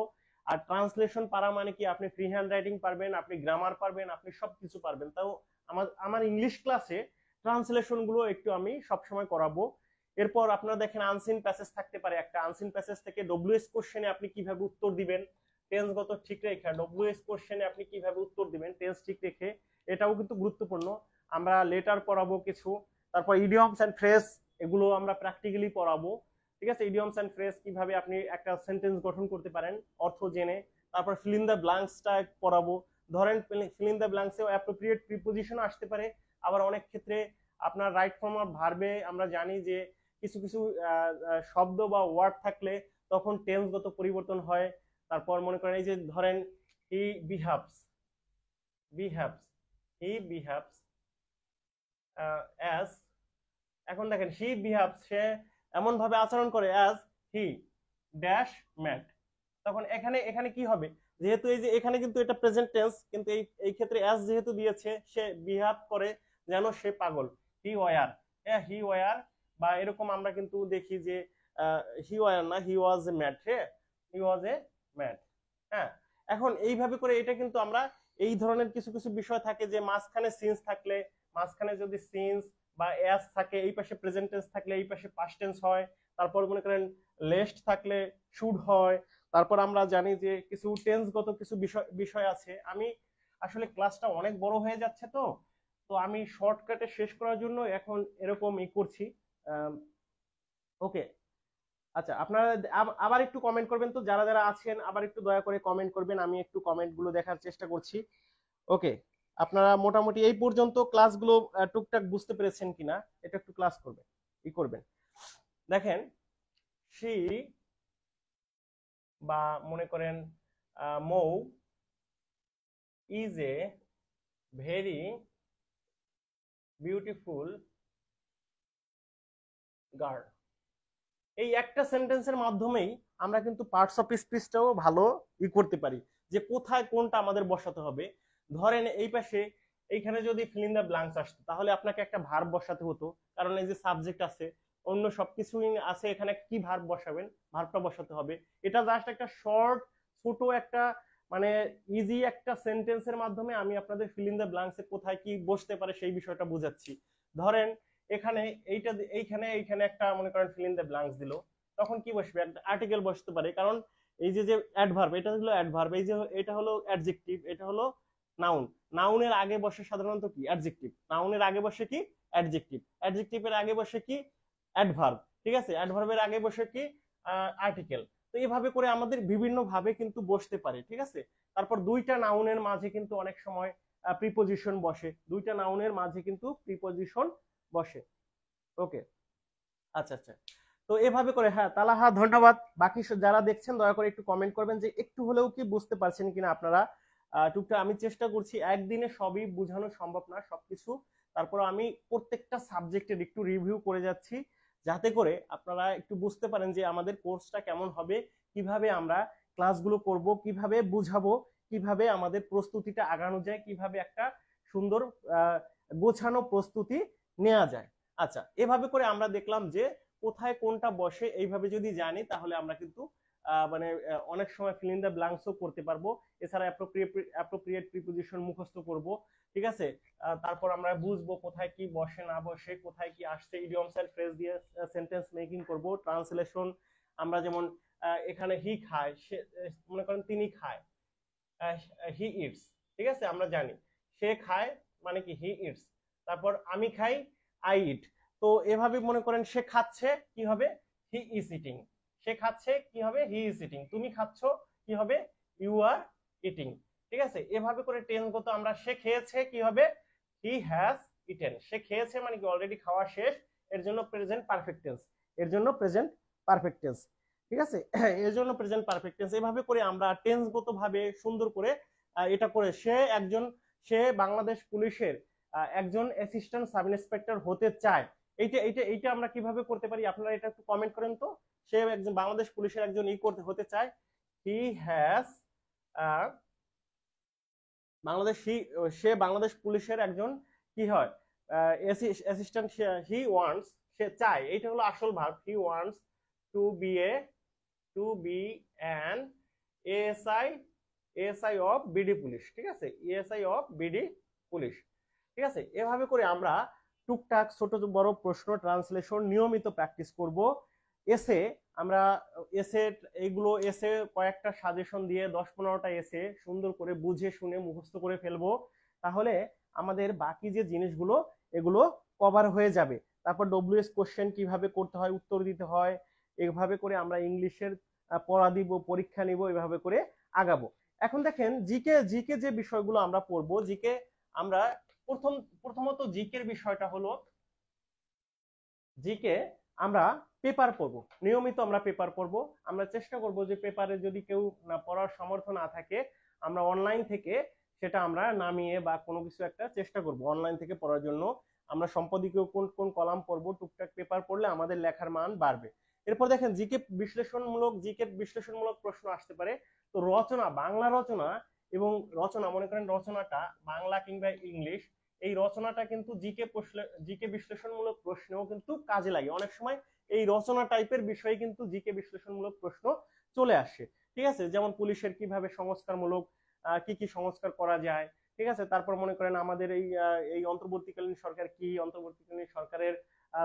আর ট্রান্সলেশন পারা মানে কি, আপনি ফ্রি হ্যান্ড রাইটিং পারবেন, আপনি গ্রামার পারবেন, আপনি সবকিছু পারবেন। তাও আমার ইংলিশ ক্লাসে ট্রান্সলেশন গুলো একটু আমি সবসময় করাবো। এরপর আপনারা দেখেন আনসিন প্যাসেজ থাকতে পারে একটা, আনসিন প্যাসেজ থেকে ডব্লিউএস কোশ্চেনে আপনি কিভাবে উত্তর দিবেন টেন্সগত ঠিক রেখে, ডব্লিউএস কোশ্চেনে আপনি কিভাবে উত্তর দিবেন টেন্স ঠিক রেখে, এটাও কিন্তু গুরুত্বপূর্ণ। আমরা লেটার পড়াবো কিছু, তারপর ইডিয়মস এন্ড ফ্রেজ, এগুলো আমরা প্র্যাকটিক্যালি পড়াবো। ঠিক আছে, ইডিয়মস এন্ড ফ্রেজ কিভাবে আপনি একটা সেন্টেন্স গঠন করতে পারেন অর্থ জেনে। তারপর ফিল ইন দ্য ব্ল্যাঙ্কসটা পড়াবো। ধরেন ফিল ইন দ্য ব্ল্যাঙ্কসে অ্যাপ্রোপ্রিয়েট প্রিপোজিশন আসতে পারে, আবার অনেক ক্ষেত্রে আপনার রাইট ফর্ম অফ ভার্বে আমরা জানি যে কিছু কিছু শব্দ বা ওয়ার্ড থাকলে তখন টেন্সগত পরিবর্তন হয়। তারপর মনে করেন এই যে ধরেন হি বিহেভস হি বিহেভস অ্যাজ, এখন দেখেন হি বিহেভস, সে এমন ভাবে আচরণ করে অ্যাজ হি ড্যাশ ম্যাট। তখন এখানে এখানে কি হবে, যেহেতু এই যে এখানে কিন্তু এটা প্রেজেন্ট টেন্স, কিন্তু এই ক্ষেত্রে অ্যাজ যেহেতু দিয়েছে, সে বিহেভ করে যেন সে পাগল। হি ওয়ার, হি ওয়ার, বা এরকম আমরা কিন্তু দেখি যে হি ওয়ার না, হি ওয়াজ এ ম্যাট, হ্যাঁ হি ওয়াজ এ ম্যাট। হ্যাঁ, এখন এইভাবে করে এটা কিন্তু আমরা এই ধরনের কিছু কিছু বিষয় থাকে যে মাঝখানে সিন্স থাকলে, মাঝখানে যদি সিন্স বা এস থাকে, এই পাশে প্রেজেন্ট টেন্স থাকলে এই পাশে পাস্ট টেন্স হয়। তারপর মনে করেন লেস্ট থাকলে শুড হয়। তারপর আমরা জানি যে কিছু টেন্সগত কিছু বিষয় আছে। আমি আসলে ক্লাসটা অনেক বড় হয়ে যাচ্ছে, তো তো আমি শর্টকাটে শেষ করার জন্য এখন এরকম করছি। ওকে, আচ্ছা আপনারা আবার একটু কমেন্ট করবেন তো, যারা যারা আছেন আবার একটু দয়া করে কমেন্ট করবেন, আমি একটু কমেন্ট গুলো দেখার চেষ্টা করছি। ওকে, আপনারা মোটামুটি এই পর্যন্ত ক্লাসগুলো টুকটাক বুঝতে পেরেছেন কিনা এটা একটু ক্লাস করবেন। দেখেন শি, বা মনে করেন Mou is a very beautiful girl. এই একটা সেন্টেন্সের মাধ্যমেই আমরা কিন্তু পার্টস অফ স্পিচটাও ভালো করতে পারি, যে কোথায় কোনটা আমাদের বসাতে হবে। ধরেন এই পাশে এইখানে যদি ফিল ইন দ্য ব্ল্যাঙ্কস আসতো, তাহলে আপনাকে একটা ভার্ব বসাতে হতো, কারণ এই যে সাবজেক্ট আছে, অন্য সবকিছুই আছে, এখানে কি ভার্ব বসাবেন, ভার্বটা বসাতে হবে। এটা জাস্ট একটা শর্ট ছোট একটা মানে ইজি একটা সেন্টেন্সের মাধ্যমে আমি আপনাদের ফিল ইন দ্য ব্ল্যাঙ্কসে কোথায় কি বসতে পারে সেই বিষয়টা বুঝাচ্ছি। ধরেন এখানে এইখানে একটা মনে করেন ফিল ইন দ্য ব্ল্যাঙ্কস দিল, তখন কি বসবে, একটা আর্টিকেল বসতে পারে, কারণ এই যে অ্যাডভার্ব, এটা হলো অ্যাডভার্ব, এই যে এটা হলো অ্যাডজেক্টিভ, এটা হলো নাউন। নাউনের আগে বসে সাধারণত কি? অ্যাডজেক্টিভ। নাউনের আগে বসে কি? অ্যাডজেক্টিভ। অ্যাডজেক্টিভের আগে বসে কি? অ্যাডভার্ব। ঠিক আছে, অ্যাডভার্বের আগে বসে কি? আর্টিকেল। তো এইভাবে করে আমাদের বিভিন্ন ভাবে কিন্তু বসতে পারে। ঠিক আছে, তারপর দুইটা নাউনের মাঝে কিন্তু অনেক সময় প্রিপোজিশন বসে। দুইটা নাউনের মাঝে কিন্তু প্রিপোজিশন বসে। ওকে, আচ্ছা আচ্ছা। তো এভাবে করে, হ্যাঁ তালাহা ধন্যবাদ। বাকি যারা দেখছেন দয়া করে একটু কমেন্ট করবেন যে একটু হলেও কি বুঝতে পারছেন কিনা আপনারা। টুকটাক আমি চেষ্টা করছি, একদিনে সবই বোঝানো সম্ভব না সবকিছু, তারপর আমি প্রত্যেকটা সাবজেক্টের একটু রিভিউ করে যাচ্ছি যাতে করে আপনারা একটু বুঝতে পারেন যে আমাদের কোর্সটা কেমন হবে, কিভাবে আমরা ক্লাসগুলো করব, কিভাবে বুঝাবো, কিভাবে আমাদের প্রস্তুতিটা আগানো যায়, কিভাবে একটা সুন্দর গোছানো প্রস্তুতি নেওয়া যায়। আচ্ছা, এভাবে করে আমরা দেখলাম যে কোথায় কোনটা বসে। এইভাবে যদি জানি তাহলে আমরা কিন্তু মানে অনেক সময় ফিল ইন দ্য ব্ল্যাঙ্কসও করতে পারবো। এছাড়া অ্যাপ্রোপ্রিয়েট প্রিপোজিশন মুখস্থ করব। ঠিক আছে, তারপর আমরা বুঝবো কোথায় কি বসে না বসে, কোথায় কি আসছে, ইডিয়মস এন্ড ফ্রেজ দিয়ে সেন্টেন্স মেকিং করব। ট্রান্সলেশন আমরা যেমন এখানে হি খায়, সে মনে করেন তিনি খায়, হি ইটস। ঠিক আছে, আমরা জানি সে খায় মানে কি? He eats. তারপর আমি খাই, আই ইট। তো এভাবে মনে করেন সে খাচ্ছে, কি হবে? He is eating. সে খাচ্ছে, কি হবে? He is eating. তুমি খাচ্ছ, কি হবে? You are eating. ঠিক আছে, এভাবে করে টেন্সগত আমরা সে খেয়েছে, কি হবে? He has eaten. সে খেয়েছে মানে কি? অলরেডি খাওয়া শেষ, এর জন্য প্রেজেন্ট পারফেক্ট টেন্স। এর জন্য প্রেজেন্ট পারফেক্ট টেন্স। ঠিক আছে, এর জন্য প্রেজেন্ট পারফেক্ট টেন্স। এভাবে করে আমরা টেন্সগত ভাবে সুন্দর করে এটা করে সে বাংলাদেশ পুলিশের একজন অ্যাসিস্ট্যান্ট সাব ইন্সপেক্টর হতে চায়। এইটা আমরা কিভাবে করতে পারি? আপনারা এটা একটু কমেন্ট করেন তো। সে একজন বাংলাদেশ পুলিশের একজন হতে চায়। হি হ্যাজ সে বাংলাদেশ পুলিশের একজন কি হয়? অ্যাসিস্ট্যান্ট। হি ওয়ান্টস, সে চায়, এইটা হলো আসল verb. He wants to be an ASI of BD police. ঠিক আছে, এএসআই অফ বিডি পুলিশ। ঠিক আছে, এভাবে করে আমরা টুকটাক ছোট বড় প্রশ্ন ট্রান্সলেশন নিয়মিত প্র্যাকটিস করব। এসে আমরা এসে কয়েকটা সাজেশন দিয়ে 10-15টা এসে সুন্দর করে বুঝে শুনে মুখস্থ করে ফেলবো। তাহলে আমাদের বাকি যে জিনিসগুলো এগুলো কভার হয়ে যাবে। তারপর ডব্লিউএস কোশ্চেন কিভাবে করতে হয়, উত্তর দিতে হয়, এইভাবে করে আমরা ইংলিশের পড়া দিব, পরীক্ষা নিব, এভাবে করে আগাবো। এখন দেখেন জিকে যে বিষয়গুলো আমরা পড়বো, জিকে আমরা প্রথমত জিকের বিষয়টা হলো, জিকে আমরা পেপার পড়ব। নিয়মিত আমরা পেপার পড়ব। আমরা চেষ্টা করব যে পেপারে যদি কেউ না পড়ার সামর্থ্য না থাকে, আমরা অনলাইন থেকে সেটা আমরা নামিয়ে বা কোনো কিছু একটা চেষ্টা করব অনলাইন থেকে পড়ার জন্য। আমরা সম্পাদকীয় কোন কোন কলাম পড়ব, টুকটাক পেপার পড়লে আমাদের লেখার মান বাড়বে। এরপর দেখেন জিকে বিশ্লেষণমূলক প্রশ্ন আসতে পারে। তো রচনা, বাংলা রচনা এবং রচনা, মনে করেন রচনাটা বাংলা কিংবা ইংলিশ, এই রচনাটা কিন্তু জিকে বিশ্লেষণমূলক প্রশ্নেও কিন্তু কাজে লাগে। অনেক সময় এই রচনা টাইপের বিষয়ে কিন্তু জিকে বিশ্লেষণমূলক প্রশ্ন চলে আসে। ঠিক আছে, যেমন পুলিশের কিভাবে সংস্কারমূলক কি কি সংস্কার করা যায়। ঠিক আছে, তারপর মনে করেন আমাদের এই অন্তর্বর্তীকালীন সরকার কি, অন্তর্বর্তীকালীন সরকারের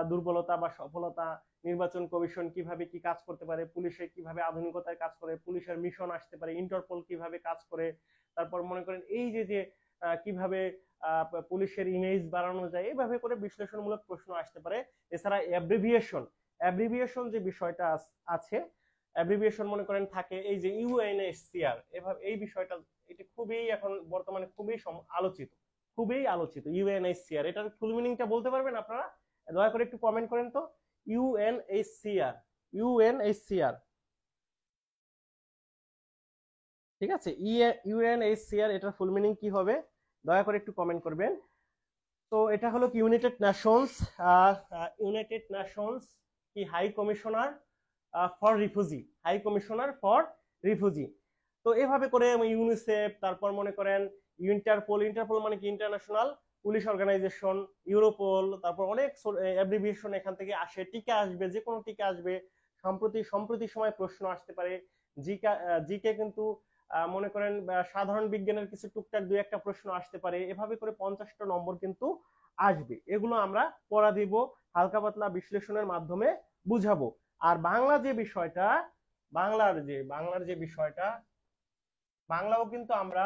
দুর্বলতা বা সফলতা, নির্বাচন কমিশন কিভাবে কি কাজ করতে পারে, পুলিশে কিভাবে আধুনিকতায় কাজ করে, পুলিশের মিশন আসতে পারে, ইন্টারপোল কিভাবে কাজ করে। তারপর মনে করেন এই যে কিভাবে পুলিশের ইমেজ বাড়ানো যায়, এইভাবে করে বিশ্লেষণমূলক প্রশ্ন আসতে পারে। এছাড়া অ্যাব্রিভিয়েশন যে বিষয়টা আছে, অ্যাব্রিভিয়েশন মনে করেন থাকে এই যে ইউএনএইচসিআর, এভাবে এই বিষয়টা এটা খুবই এখন বর্তমানে খুবই আলোচিত ইউএনএইচসিআর। এটার ফুল মিনিংটা বলতে পারবেন আপনারা? দয়া করে একটু কমেন্ট করেন তো। ইউএনএইচসিআর। ঠিক আছে, ইউএনএইচসিআর এটার ফুল মিনিং কি হবে? দয়া করে একটু কমেন্ট করবেন। তো এটা হলো কি ইউনাইটেড নেশনস কি হাই কমিশনার ফর রিফিউজি। তো এভাবে করে ইউনিসেফ, তারপর মনে করেন ইন্টারপোল মানে কি ইন্টারন্যাশনাল পুলিশ অর্গানাইজেশন, ইউরোপোল, তারপর অনেক অ্যাব্রিভিয়েশন এখান থেকে আসে। টিকা আসবে, যে কোনো টিকা আসবে। সম্প্রতি সময় প্রশ্ন আসতে পারে। জিকে কিন্তু মনে করেন সাধারণ বিজ্ঞানের কিছু টুকটাক 2-1টা প্রশ্ন আসতে পারে। এভাবে করে 50টা নম্বর কিন্তু আসবে। এগুলো আমরা পড়া দিব, হালকা পাতলা বিশ্লেষণের মাধ্যমে বুঝাবো। আর বাংলার যে বিষয়টা, বাংলাও কিন্তু আমরা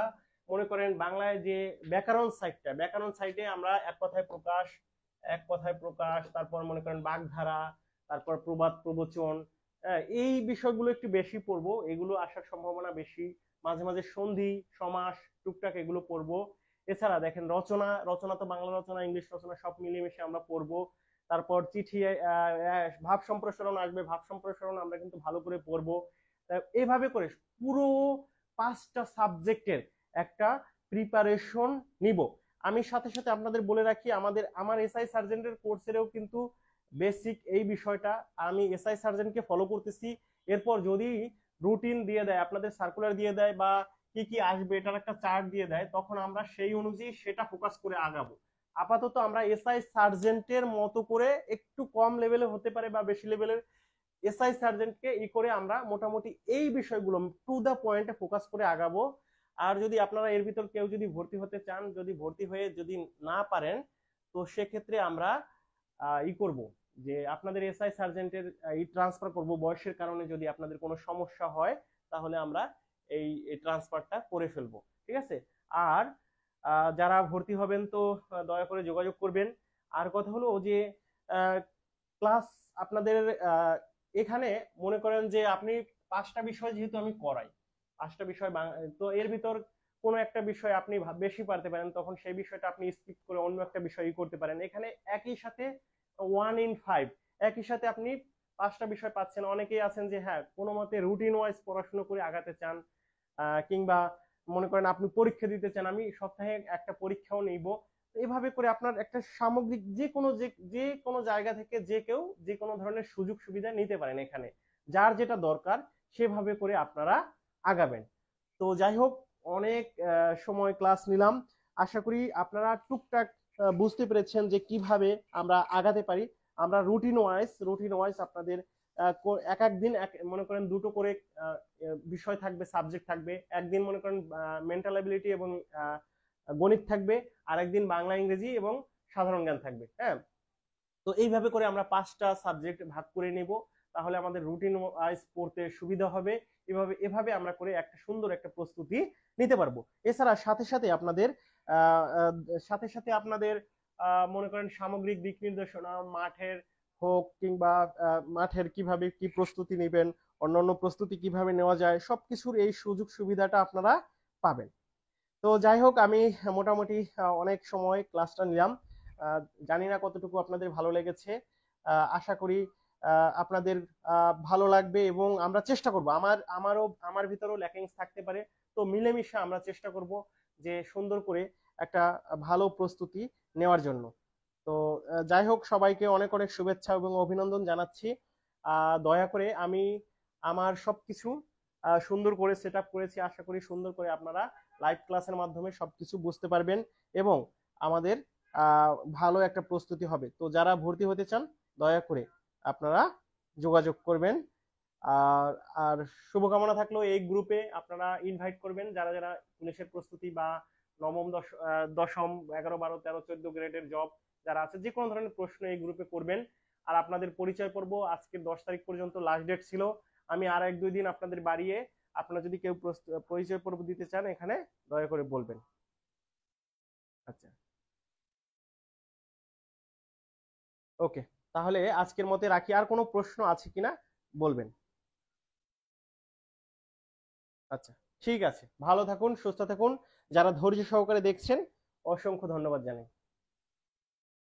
মনে করেন বাংলায় যে ব্যাকরণ সাইটটা, ব্যাকরণ সাইটে আমরা এক কথায় প্রকাশ, তারপর মনে করেন বাগধারা, তারপর প্রবাদ প্রবচন, এই বিষয়গুলো একটু বেশি পড়বো, এগুলো আসার সম্ভাবনা বেশি। মাঝে মাঝে সন্ধি সমাস টুকটাক এগুলো পড়বো। এছাড়া দেখেন রচনা, রচনা তো বাংলা রচনা ইংলিশ রচনা সব মিলিয়ে মিশে আমরা পড়বো। তারপর চিঠি, ভাব সম্প্রসারণ আসবে, ভাব সম্প্রসারণ আমরা কিন্তু ভালো করে পড়বো। এইভাবে করে পুরো 5টা সাবজেক্টের একটা প্রিপারেশন নিব। আমি সাথে সাথে আপনাদের বলে রাখি, আমার এসআই সার্জেন্টের কোর্সেরও কিন্তু বেসিক এই বিষয়টা আমি এসআই সার্জেন্টকে ফলো করতেছি। এরপর যদি রুটিন দিয়ে দেয়, আপনাদের সার্কুলার দিয়ে দেয় বা কি কি আসবে এটার একটা চার্ট দিয়ে দেয়, তখন আমরা সেই অনুযায়ী সেটা ফোকাস করে আগাবো। আপাতত আমরা এসআই সার্জেন্টের মতো করে একটু কম লেভেলে হতে পারে বা বেশি লেভেলের এসআই সার্জেন্টকে করে আমরা মোটামুটি এই বিষয়গুলো টু দা পয়েন্টে ফোকাস করে আগাবো। আর যদি আপনারা এর ভিতর কেউ যদি ভর্তি হতে চান, যদি ভর্তি হয়ে যদি না পারেন, তো সেক্ষেত্রে আমরা করব যে আপনাদের এসআই সার্জেন্টের ট্রান্সফার করব। বয়সের কারণে যদি আপনাদের কোনো সমস্যা হয় তাহলে আমরা এই ট্রান্সফারটা করে ফেলবো, ঠিক আছে। আর যারা ভর্তি হবেন তো দয়া করে যোগাযোগ করবেন। আর কথা হলো যে ক্লাস আপনাদের এখানে মনে করেন যে আপনি 5টা বিষয় যেহেতু আমি করাই, 5টা বিষয়, তো এর ভিতর কোনো একটা বিষয় আপনি বেশি পারতে পারেন, তখন সেই বিষয়টা আপনি স্কিপ করে অন্য একটা বিষয় করতে পারেন। এখানে একই সাথে 1 in 5 একই সাথে আপনি 5টা বিষয় পাচ্ছেন। অনেকেই আছেন যে হ্যাঁ কোনো মতে রুটিন ওয়াইজ পড়াশোনা করে আগাতে চান, কিংবা মনে করেন আপনি পরীক্ষা দিতে চান, আমি সপ্তাহে একটা পরীক্ষাও নিব। এভাবে করে আপনার একটা সামগ্রিক যে কোনো জায়গা থেকে যে কেউ যে কোনো ধরনের সুযোগ সুবিধা নিতে পারেন। এখানে যার যেটা দরকার সেভাবে করে আপনারা আগাবেন। তো যাই হোক, অনেক সময় ক্লাস নিলাম, আশা করি আপনারা টুকটাক বুঝতে পেরেছেন যে কিভাবে আমরা আগাতে পারি। আমরা রুটিন ওয়াইজ আপনাদের এক এক দিন মনে করেন 2টো করে বিষয় থাকবে, সাবজেক্ট থাকবে। একদিন মনে করেন মেন্টাল অ্যাবিলিটি এবং গণিত থাকবে, আর একদিন বাংলা ইংরেজি এবং সাধারণ জ্ঞান থাকবে। হ্যাঁ, তো এইভাবে করে আমরা 5টা সাবজেক্ট ভাগ করে নিব, তাহলে আমাদের রুটিন ওয়াইজ পড়তে সুবিধা হবে। এভাবে আমরা করে একটা সুন্দর একটা প্রস্তুতি নিতে পারবো। এছাড়া সাথে সাথে আপনাদের মনে করেন সামগ্রিক দিক নির্দেশনা, মাঠের হোক কিংবা মাঠের কিভাবে কি প্রস্তুতি নেবেন, অন্যান্য প্রস্তুতি কিভাবে নেওয়া যায়, সবকিছুর এই সুযোগ সুবিধাটা আপনারা পাবেন। তো যাই হোক, আমি মোটামুটি অনেক সময় ক্লাসটা নিলাম, জানি না কতটুকু আপনাদের ভালো লেগেছে। আশা করি আপনাদের ভালো লাগবে এবং আমরা চেষ্টা করব, আমার ভিতরেও ল্যাকিংস থাকতে পারে, তো মিলেমিশে আমরা চেষ্টা করব যে সুন্দর করে একটা ভালো প্রস্তুতি নেওয়ার জন্য। তো যাই হোক, সবাইকে অনেক অনেক শুভেচ্ছা এবং অভিনন্দন জানাচ্ছি। দয়া করে আমি আমার সবকিছু সুন্দর করে সেট আপ করেছি, আশা করি সুন্দর করে আপনারা লাইভ ক্লাসের মাধ্যমে সবকিছু বুঝতে পারবেন এবং আমাদের ভালো একটা প্রস্তুতি হবে। তো যারা ভর্তি হতে চান দয়া করে আপনারা যোগাযোগ করবেন। আর আর শুভকামনা থাকলো, এই গ্রুপে আপনারা ইনভাইট করবেন যারা যারা পুলিশের প্রস্তুতি বা নবম দশম 11 12 13 14 গ্রেডের জব যারা আছে, যে কোনো ধরনের প্রশ্ন এই গ্রুপে করবেন। আর আপনাদের পরিচয় পর্ব আজকে 10 তারিখ পর্যন্ত লাস্ট ডেট ছিল, আমি আর 1-2 দিন আপনাদের বাড়িয়ে, আপনারা যদি কেউ পরিচয় পর্ব দিতে চান এখানে দয়া করে বলবেন। আচ্ছা, ওকে, তাহলে আজকের মতে রাখি। আর কোনো প্রশ্ন আছে কিনা বলবেন। আচ্ছা, ঠিক আছে, ভালো থাকুন, সুস্থ থাকুন। যারা ধৈর্য সহকারে দেখছেন অসংখ্য ধন্যবাদ জানাই।